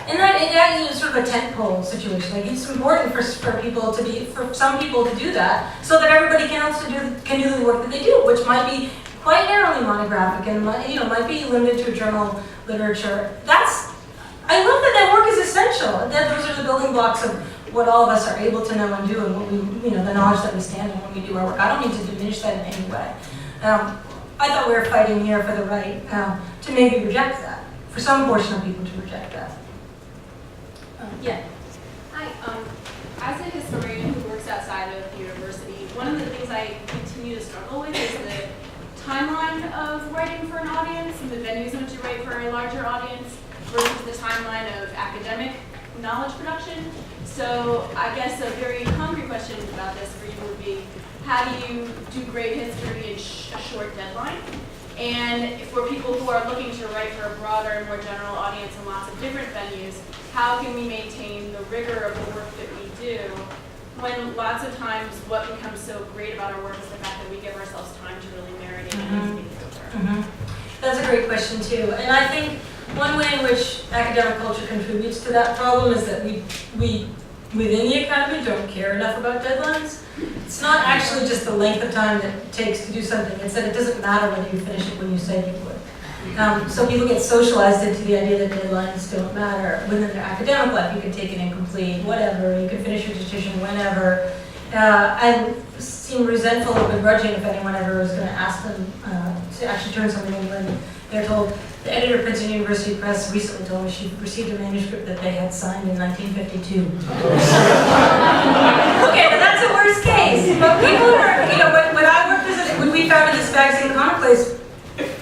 And that is sort of a tentpole situation. Like it's important for some people to do that, so that everybody can do the work that they do, which might be quite narrowly monographic and might be limited to journal literature. I love that work is essential. That those are the building blocks of what all of us are able to know and do, and what we, the knowledge that we stand in when we do our work. I don't mean to diminish that in any way. I thought we were fighting here for the right to maybe reject that, for some portion of people to reject that. Yeah. Hi. As a historian who works outside of the university, one of the things I continue to struggle with is the timeline of writing for an audience and the venues in which you write for a larger audience versus the timeline of academic knowledge production. So I guess a very concrete question about this for you would be, how do you do great history in a short deadline? And for people who are looking to write for a broader and more general audience in lots of different venues, how can we maintain the rigor of the work that we do when lots of times what becomes so great about our work is the fact that we give ourselves time to really marinate and think it over? That's a great question too. And I think one way in which academic culture contributes to that problem is that we within the academy don't care enough about deadlines. It's not actually just the length of time that it takes to do something. It's that it doesn't matter whether you finish it when you say you would. So people get socialized into the idea that deadlines don't matter. Within their academic life, you can take it incomplete, whatever. You can finish your dissertation whenever. And seem resentful or begrudging if anyone ever was going to ask them to actually turn something in when they're told. The editor of Princeton University Press recently told me she received a manuscript that they had signed in 1952. Okay, but that's a worst case. But people are, when we founded this magazine, Commonplace,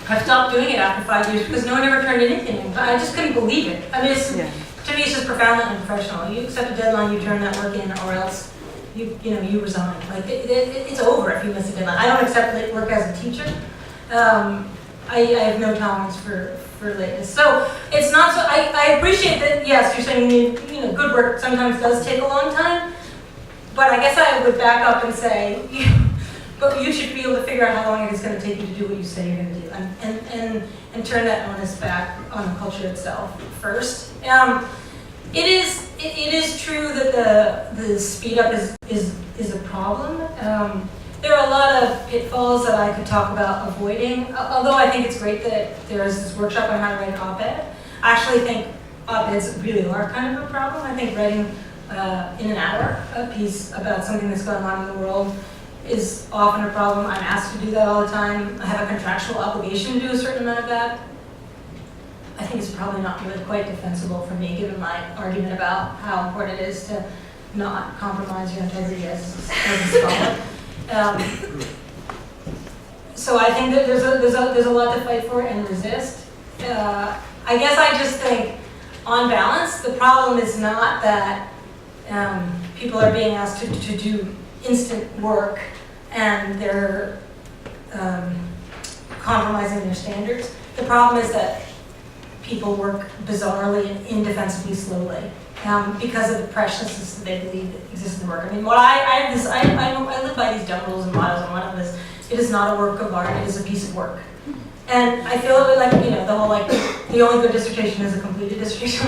I stopped doing it after 5 years because no one ever turned anything in. I just couldn't believe it. To me, it's just profoundly unprofessional. You accept a deadline, you turn that work in, or else you resign. Like it's over if you miss a deadline. I don't accept late work as a teacher. I have no tolerance for lateness. So it's not so. I appreciate that. Yes, you're saying good work sometimes does take a long time, but I guess I would back up and say, but you should be able to figure out how long it's going to take you to do what you say you're going to do, and turn that onus back on the culture itself first. It is true that the speed up is a problem. There are a lot of pitfalls that I could talk about avoiding, although I think it's great that there's this workshop on how to write an op-ed. I actually think op-eds really are kind of a problem. I think writing in an hour a piece about something that's going on in the world is often a problem. I'm asked to do that all the time. I have a contractual obligation to do a certain amount of that. I think it's probably not really quite defensible for me, given my argument about how important it is to not compromise your integrity as a scholar. So I think that there's a lot to fight for and resist. I guess I just think on balance, the problem is not that people are being asked to do instant work and they're compromising their standards. The problem is that people work bizarrely and indefensibly slowly because of the preciousness that they believe that exists in the work. I mean, I live by these dumb rules and models, and one of them is, it is not a work of art, it is a piece of work. And I feel it like, the whole the only good dissertation is a completed dissertation.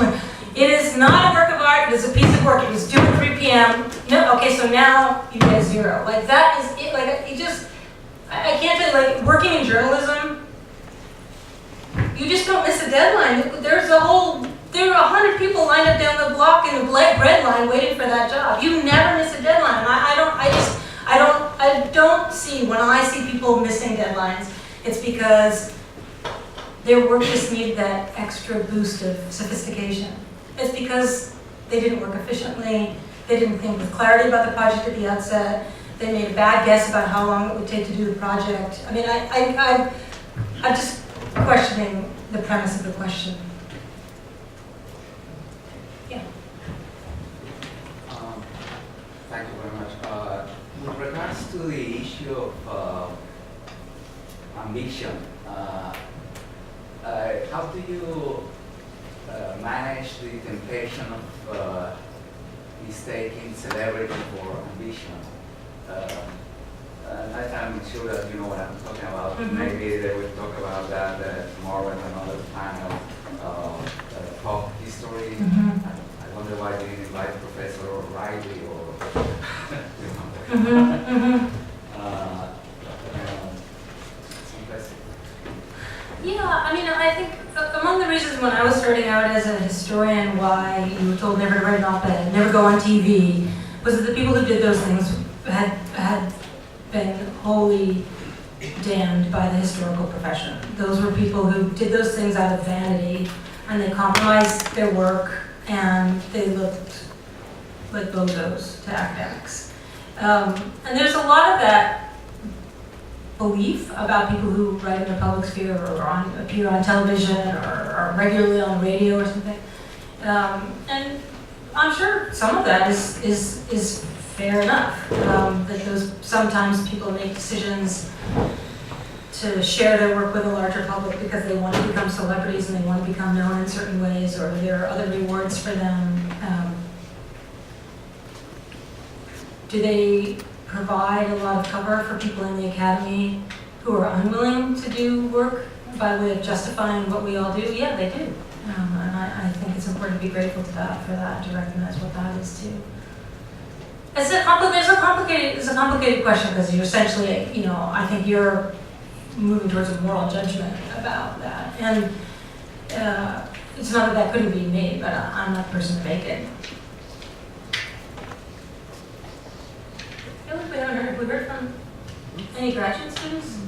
It is not a work of art, it is a piece of work. It was due at 3 p.m. No, okay, so now you get a 0. Like, that is it. Like, it just, I can't tell you, like, working in journalism, you just don't miss a deadline. There are 100 people lined up down the block in the bread line waiting for that job. You never miss a deadline. And I don't see, when I see people missing deadlines, it's because their work just needed that extra boost of sophistication. It's because they didn't work efficiently, they didn't think with clarity about the project at the outset, they made a bad guess about how long it would take to do the project. I mean, I'm just questioning the premise of the question. Yeah. Thank you very much. With regards to the issue of ambition, how do you manage the temptation of mistaking celebrity for ambition? I'm sure that you know what I'm talking about. Mm-hmm. Maybe they will talk about that tomorrow at another panel, pop history. Mm-hmm. I wonder why they didn't invite Professor Riley or it's impressive. Yeah, I mean, I think among the reasons when I was starting out as a historian why you were told never to write an op-ed, never go on TV, was that the people who did those things had been wholly damned by the historical profession. Those were people who did those things out of vanity, and they compromised their work, and they looked like bozos to academics. And there's a lot of that belief about people who write in the public sphere or appear on television or are regularly on radio or something. And I'm sure some of that is fair enough. That those sometimes people make decisions to share their work with a larger public because they want to become celebrities and they want to become known in certain ways, or there are other rewards for them. Do they provide a lot of cover for people in the academy who are unwilling to do work by way of justifying what we all do? Yeah, they do. And I think it's important to be grateful to that, for that, to recognize what that is too. It's a complicated question because you're essentially, I think you're moving towards a moral judgment about that. And it's not that couldn't be made, but I'm not the person to make it. I think have we heard from any graduate students?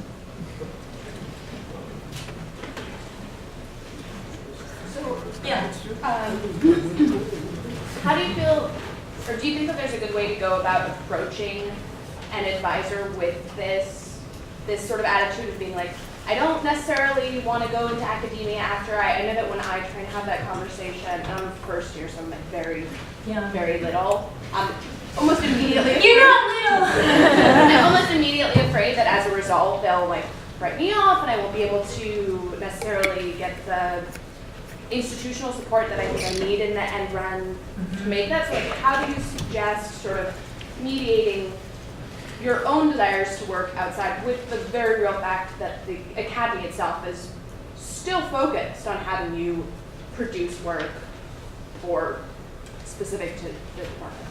So, yeah. How do you feel, or do you think that there's a good way to go about approaching an advisor with this sort of attitude of being like, I don't necessarily want to go into academia after I know that when I try and have that conversation, and I'm first year, so I'm like very little. Almost immediately. You're not little. I'm almost immediately afraid that as a result they'll like write me off, and I won't be able to necessarily get the institutional support that I think I need in the end run to make that. So like, how do you suggest sort of mediating your own desires to work outside with the very real fact that the academy itself is still focused on having you produce work for specific to the department?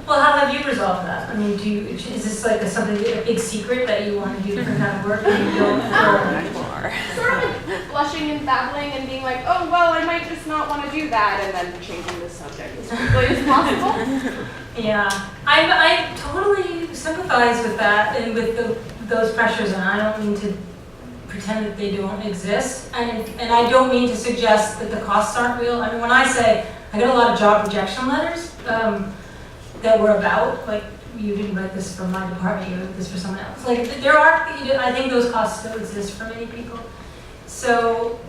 Well, how have you resolved that? I mean, is this like a big secret that you want to do different kind of work and you don't? Sort of like blushing and babbling and being like, oh, well, I might just not want to do that, and then changing the subject as quickly as possible. Yeah, I totally sympathize with that and with those pressures, and I don't mean to pretend that they don't exist, and I don't mean to suggest that the costs aren't real. I mean, when I say I get a lot of job rejection letters that were about, like, you didn't write this for my department, you wrote this for someone else. Like, there are, I think those costs still exist for many people. So,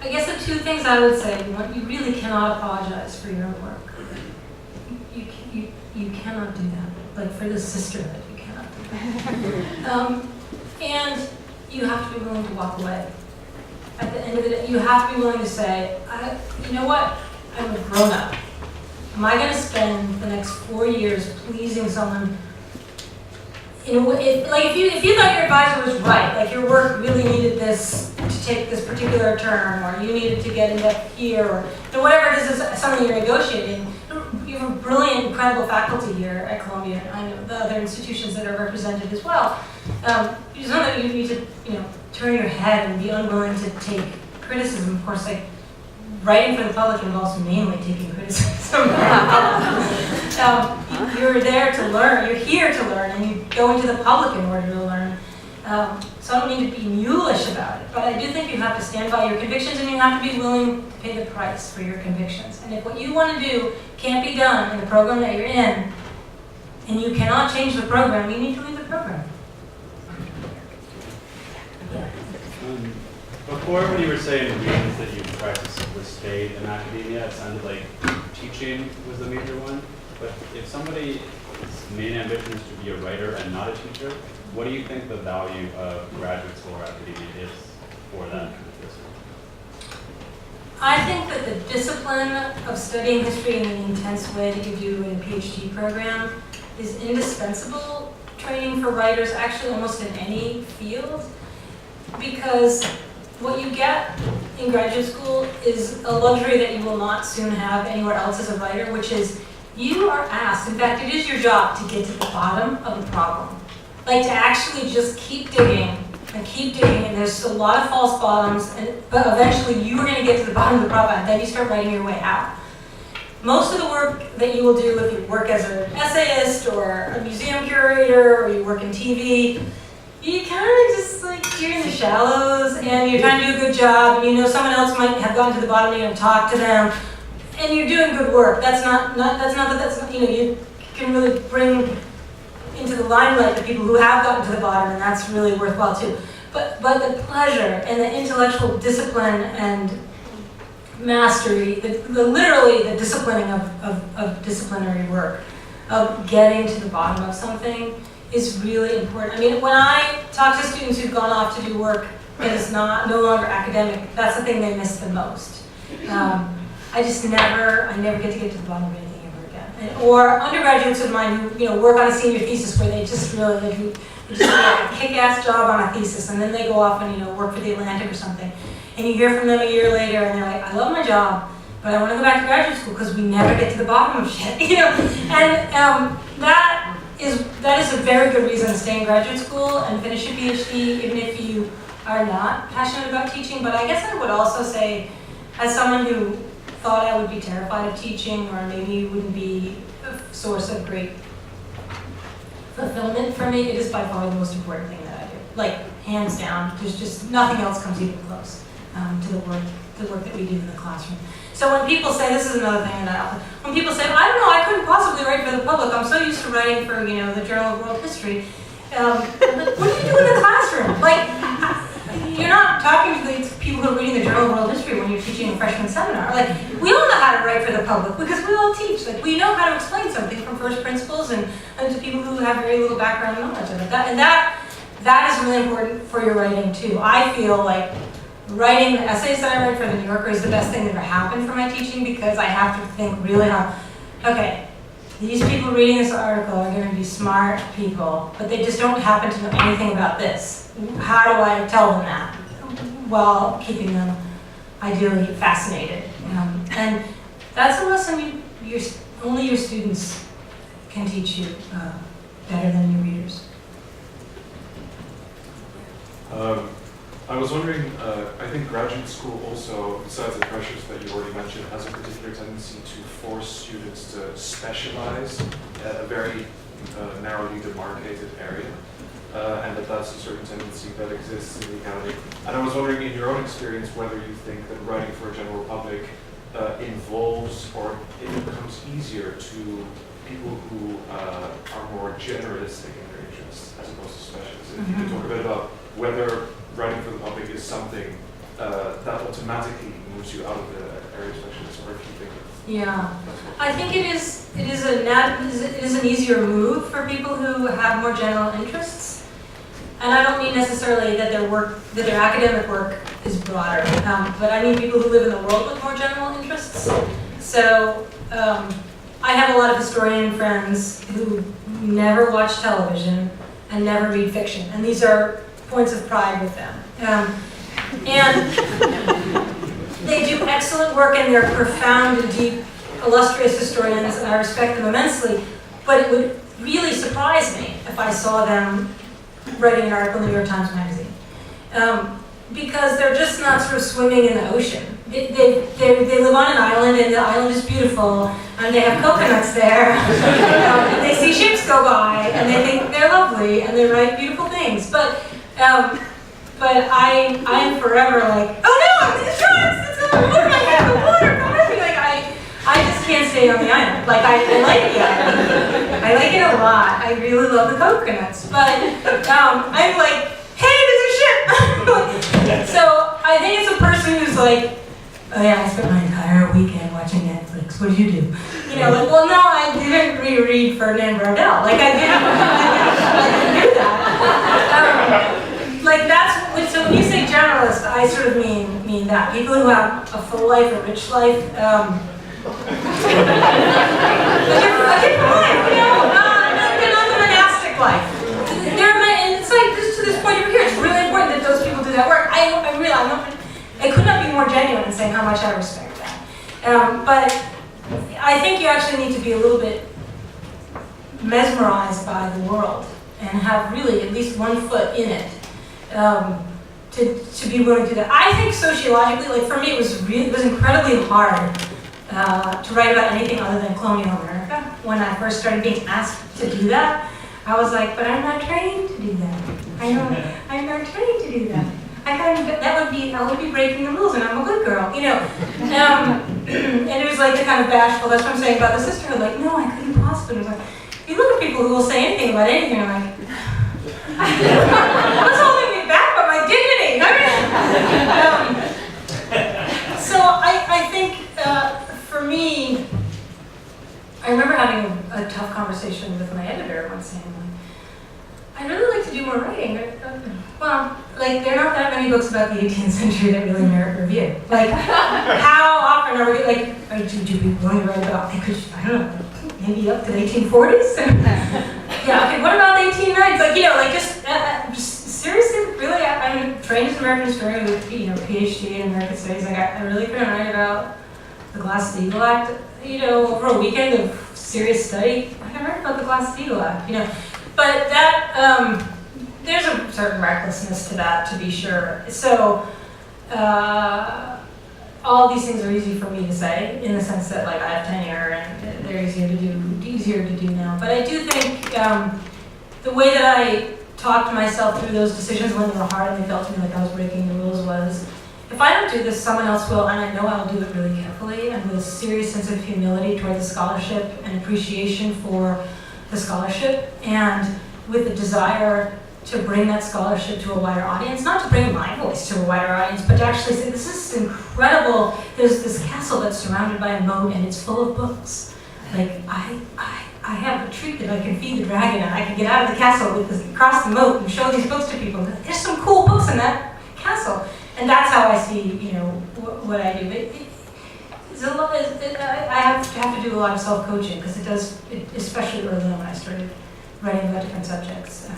I guess the two things I would say, one, you really cannot apologize for your own work. You cannot do that. Like for the sisterhood, you cannot do that. And you have to be willing to walk away. At the end of the day, you have to be willing to say, you know what, I'm a grown up. Am I going to spend the next 4 years pleasing someone? Like if you thought your advisor was right, like your work really needed this to take this particular term, or you needed to get into here, or whatever it is something you're negotiating. You have a brilliant, incredible faculty here at Columbia, and I know the other institutions that are represented as well. You just know that you need to, turn your head and be unwilling to take criticism. Of course, like writing for the public involves mainly taking criticism. You're there to learn. You're here to learn, and you go into the public in order to learn. So I don't mean to be mulish about it, but I do think you have to stand by your convictions, and you have to be willing to pay the price for your convictions. And if what you want to do can't be done in the program that you're in, and you cannot change the program, you need to leave the program. Before, when you were saying the reasons that you practiced or stayed in academia, it sounded like teaching was the major one. But if somebody's main ambition is to be a writer and not a teacher, what do you think the value of graduate school or academia is for that kind of discipline? I think that the discipline of studying history in an intense way that you do in a PhD program is indispensable training for writers, actually almost in any field, because what you get in graduate school is a luxury that you will not soon have anywhere else as a writer, which is you are asked, in fact, it is your job to get to the bottom of the problem. Like to actually just keep digging, and there's a lot of false bottoms, but eventually you are going to get to the bottom of the problem, and then you start writing your way out. Most of the work that you will do if you work as an essayist or a museum curator or you work in TV, you kind of just like, you're in the shallows and you're trying to do a good job, and someone else might have gotten to the bottom and you're going to talk to them, and you're doing good work. That's not you can really bring into the limelight the people who have gotten to the bottom, and that's really worthwhile too. But the pleasure and the intellectual discipline and mastery, literally the disciplining of disciplinary work, of getting to the bottom of something is really important. I mean, when I talk to students who've gone off to do work that is no longer academic, that's the thing they miss the most. I never get to the bottom of anything ever again. Or undergraduates of mine who work on a senior thesis where they just really they just do a kick-ass job on a thesis, and then they go off and work for the Atlantic or something. And you hear from them a year later, and they're like, I love my job, but I want to go back to graduate school because we never get to the bottom of shit. And that is a very good reason to stay in graduate school and finish your PhD, even if you are not passionate about teaching. But I guess I would also say, as someone who thought I would be terrified of teaching, or maybe wouldn't be a source of great fulfillment for me, it is by far the most important thing that I do. Like, hands down, there's just nothing else comes even close to the work that we do in the classroom. So when people say, this is another thing that when people say, I don't know, I couldn't possibly write for the public, I'm so used to writing for, the Journal of World History, what do you do in the classroom? Like, you're not talking to the people who are reading the Journal of World History when you're teaching a freshman seminar. Like, we all know how to write for the public because we all teach. Like, we know how to explain something from first principles and to people who have very little background knowledge of it. That is really important for your writing too. I feel like writing the essays that I write for the New Yorker is the best thing that ever happened for my teaching, because I have to think really hard. Okay, these people reading this article are going to be smart people, but they just don't happen to know anything about this. How do I tell them that? While keeping them ideally fascinated. And that's a lesson only your students can teach you better than your readers. I was wondering, I think graduate school also, besides the pressures that you already mentioned, has a particular tendency to force students to specialize at a very narrowly demarcated area, and that's a certain tendency that exists in the academy. And I was wondering, in your own experience, whether you think that writing for a general public involves, or it becomes easier to people who are more generalistic in their interests as opposed to specialists. And if you could talk a bit about whether writing for the public is something that automatically moves you out of the area specialist, or if you think Yeah, I think it is an easier move for people who have more general interests. And I don't mean necessarily that their academic work is broader, but I mean people who live in the world with more general interests. So I have a lot of historian friends who never watch television and never read fiction, and these are points of pride with them. And they do excellent work, and they're profound and deep, illustrious historians, and I respect them immensely. But it would really surprise me if I saw them writing an article in the New York Times Magazine, because they're just not sort of swimming in the ocean. They live on an island, and the island is beautiful, and they have coconuts there, and they see ships go by, and they think they're lovely, and they write beautiful things. But I'm forever like, oh no, it's sharks! It's the water! I have the water! Come with me! Like I just can't stay on the island. Like I like the island. I like it a lot. I really love the coconuts. But I'm like, hey, there's a ship! So I think it's a person who's like, oh yeah, I spent my entire weekend watching Netflix. What did you do? You know, like, well, no, I didn't reread Ferdinand Braudel. Like I didn't do that. Like that's, so when you say generalist, I sort of mean that. People who have a full life, a rich life, a different life, you know, not the monastic life. And it's like, this, to this point over here, it's really important that those people do that work. I could not be more genuine in saying how much I respect that. But I think you actually need to be a little bit mesmerized by the world and have really at least one foot in it. To be willing to do that. I think sociologically, like for me, it was incredibly hard to write about anything other than colonial America. When I first started being asked to do that, I was like, but I'm not trained to do that. I'm not trained to do that. That would be breaking the rules, and I'm a good girl, you know. And it was like the kind of bashful. That's what I'm saying about the sisterhood. Like, no, I couldn't possibly. It was like, you look at people who will say anything about anything, and I'm like, what's holding me back but my dignity? So I think for me, I remember having a tough conversation with my editor once saying, I'd really like to do more writing. Well, like there are not that many books about the 18th century that really merit review. Like, how often are we like, do people want to write about? I don't know, maybe up to the 1840s. Yeah. Okay. What about the 1890s? Like, you know, like just seriously, really, I'm trained as an American historian with PhD in American Studies. Like, I really couldn't write about the Glass-Steagall Act. You know, over a weekend of serious study, I can write about the Glass-Steagall Act. You know. But that, there's a certain recklessness to that, to be sure. So, all these things are easy for me to say, in the sense that, like, I have tenure and they're easier to do now. But I do think the way that I talked myself through those decisions when they were hard and they felt to me like I was breaking the rules was, if I don't do this, someone else will, and I know I'll do it really carefully and with a serious sense of humility toward the scholarship and appreciation for the scholarship, and with the desire to bring that scholarship to a wider audience, not to bring my voice to a wider audience, but to actually say, this is incredible. There's this castle that's surrounded by a moat and it's full of books. Like, I have a treat that I can feed the dragon and I can get out of the castle across the moat and show these books to people. There's some cool books in that castle. And that's how I see, what I do. I have to do a lot of self-coaching because it does, especially early on when I started writing about different subjects.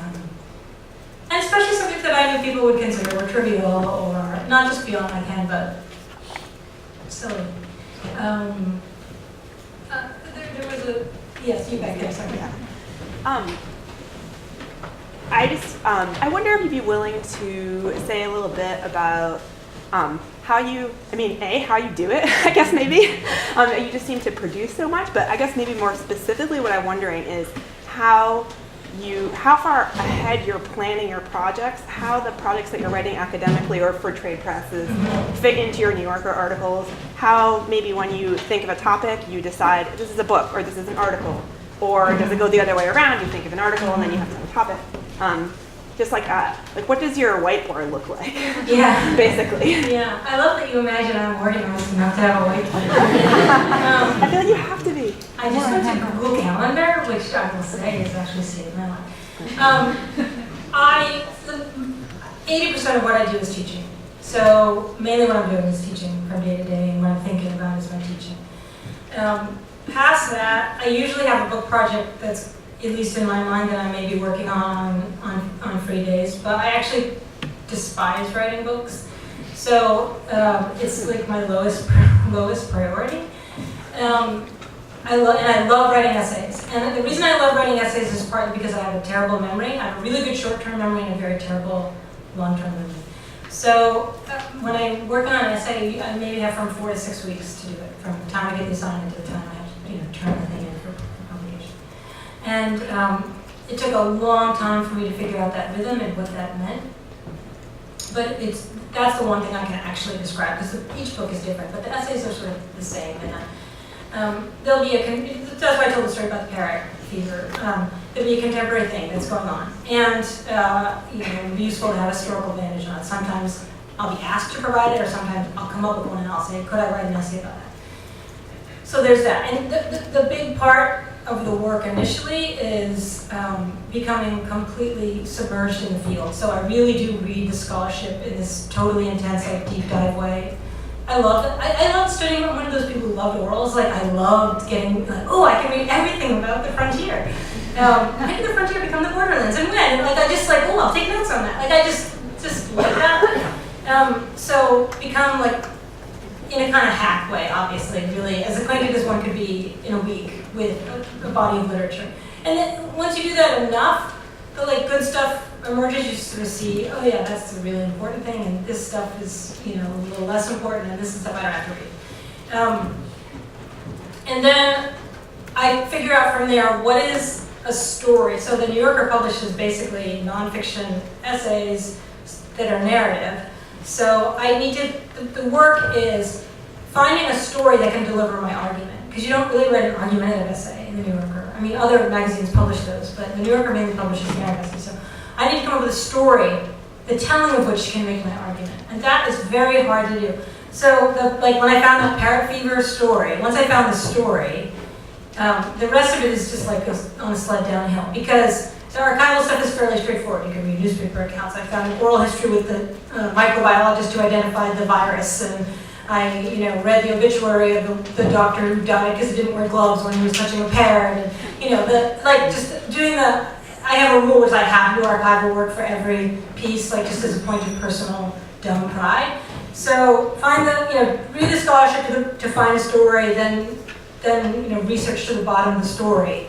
And especially subjects that I knew people would consider were trivial or not just beyond my ken, but silly. There was a, yes, you back there, sorry. I wonder if you'd be willing to say a little bit about how you do it, I guess maybe. You just seem to produce so much, but I guess maybe more specifically what I'm wondering is how far ahead you're planning your projects, how the projects that you're writing academically or for trade presses fit into your New Yorker articles, how maybe when you think of a topic, you decide this is a book or this is an article, or does it go the other way around? You think of an article and then you have to have a topic. just like what does your whiteboard look like? Yeah. Basically. Yeah, I love that you imagine I'm organized enough to have a whiteboard. I feel like you have to be. I just went to Google Calendar, which I will say is actually saved my life. 80% of what I do is teaching. So mainly what I'm doing is teaching from day to day, and what I'm thinking about is my teaching. Past that, I usually have a book project that's at least in my mind that I may be working on free days, but I actually despise writing books. So it's like my lowest priority. I love writing essays. And the reason I love writing essays is partly because I have a terrible memory. I have a really good short-term memory and a very terrible long-term memory. So when I'm working on an essay, I maybe have from 4 to 6 weeks to do it, from the time I get the assignment to the time I have to turn the thing in for publication. And it took a long time for me to figure out that rhythm and what that meant. But that's the one thing I can actually describe, because each book is different, but the essays are sort of the same. And there'll be that's why I told the story about the parrot fever. There'll be a contemporary thing that's going on, and it'll be useful to have historical vantage on it. Sometimes I'll be asked to provide it, or sometimes I'll come up with one and I'll say, could I write an essay about that? So there's that. And the big part of the work initially is becoming completely submerged in the field. So I really do read the scholarship in this totally intense, like, deep dive way. I love it. I love studying. I'm one of those people who loved orals. Like, I loved getting, I can read everything about the frontier. How did the frontier become the borderlands, and when? And I just I'll take notes on that. I just like that. So become in a kind of hack way, obviously, really as acquainted as one could be in a week with a body of literature. And then once you do that enough, the good stuff emerges. You sort of see, oh yeah, that's a really important thing, and this stuff is a little less important, and this is stuff I don't have to read. And then I figure out from there what is a story. So the New Yorker publishes basically nonfiction essays that are narrative. So I need to, the work is finding a story that can deliver my argument. Because you don't really write an argumentative essay in the New Yorker. I mean, other magazines publish those, but the New Yorker mainly publishes narrative essays. So I need to come up with a story, the telling of which can make my argument. And that is very hard to do. So when I found that parrot fever story, once I found the story, the rest of it is just goes on a sled downhill, because the archival stuff is fairly straightforward. You can read newspaper accounts. I found an oral history with the microbiologist who identified the virus, and I read the obituary of the doctor who died because he didn't wear gloves when he was touching a parrot, and just doing the. I have a rule which I have to do archival work for every piece, just as a point of personal dumb pride. So find read the scholarship to find a story, then research to the bottom of the story.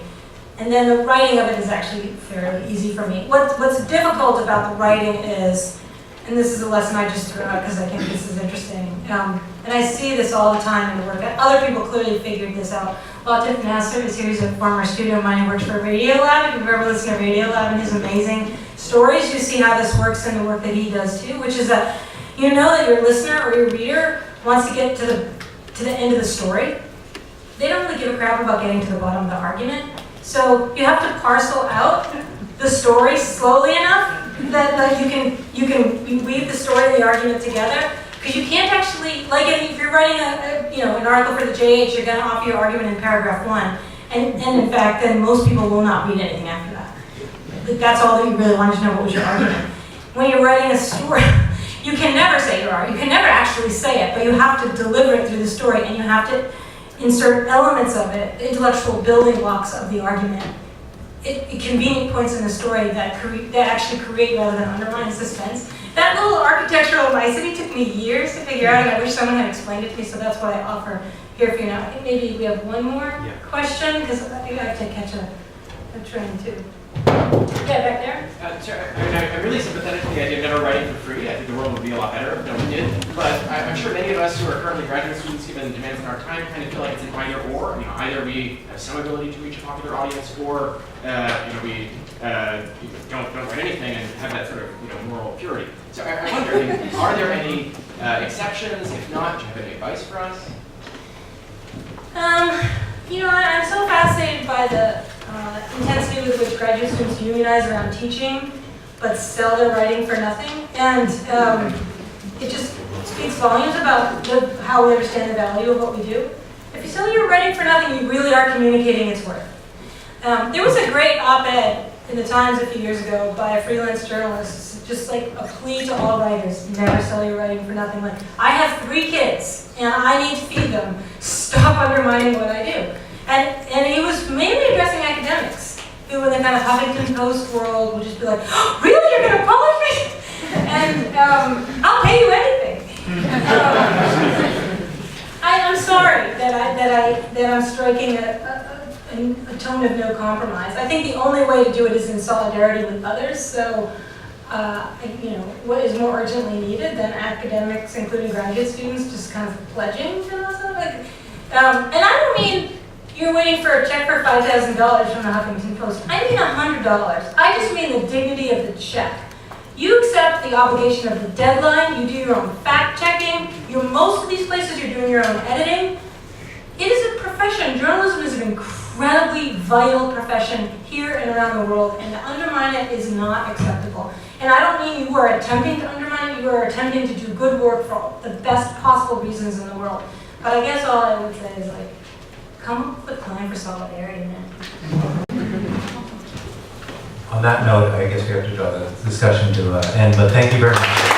And then the writing of it is actually fairly easy for me. What's difficult about the writing is, and this is a lesson I just threw out because I think this is interesting, and I see this all the time in the work. Other people clearly figured this out. Latif Nasser is here. He's a former student of mine who works for Radio Lab. If you've ever listened to Radio Lab and his amazing stories, you see how this works in the work that he does too, which is that that your listener or your reader wants to get to the end of the story. They don't really give a crap about getting to the bottom of the argument. So you have to parcel out the story slowly enough that you can weave the story and the argument together. Because you can't actually, if you're writing an article for the JH, you're going to offer your argument in paragraph 1, and in fact, then most people will not read anything after that. That's all that you really wanted to know, what was your argument. When you're writing a story, you can never say your argument. You can never actually say it, but you have to deliver it through the story, and you have to insert elements of it, intellectual building blocks of the argument, at convenient points in the story that actually create rather than undermine suspense. That little architectural nicety took me years to figure out, and I wish someone had explained it to me, so that's what I offer here for you now. I think maybe we have one more question, because I think I have to catch a train too. Yeah, back there. I'm really sympathetic to the idea of never writing for free. I think the world would be a lot better if no one did. But I'm sure many of us who are currently graduate students, given the demands of our time, kind of feel like it's an either or. Either we have some ability to reach a popular audience, or we don't write anything and have that sort of moral purity. So I wonder, are there any exceptions? If not, do you have any advice for us? I'm so fascinated by the intensity with which graduate students unionize around teaching. but sell their writing for nothing. And it just speaks volumes about how we understand the value of what we do. If you sell your writing for nothing, you really are communicating its worth. There was a great op-ed in the Times a few years ago by a freelance journalist, just like a plea to all writers: never sell your writing for nothing. Like, I have 3 kids and I need to feed them. Stop undermining what I do. And he was mainly addressing academics who, in the kind of Huffington Post world, would just be like, oh, really, you're going to publish me? And I'll pay you anything. I'm sorry that I'm striking a tone of no compromise. I think the only way to do it is in solidarity with others. So, what is more urgently needed than academics, including graduate students, just kind of pledging to themselves? And I don't mean you're waiting for a check for $5,000 from the Huffington Post. I mean $100. I just mean the dignity of the check. You accept the obligation of the deadline. You do your own fact checking. Most of these places, you're doing your own editing. It is a profession. Journalism is an incredibly vital profession here and around the world, and to undermine it is not acceptable. And I don't mean you are attempting to undermine it. You are attempting to do good work for the best possible reasons in the world. But I guess all I would say is, like, come up with a plan for solidarity, man. On that note, I guess we have to draw the discussion to an end, but thank you very much.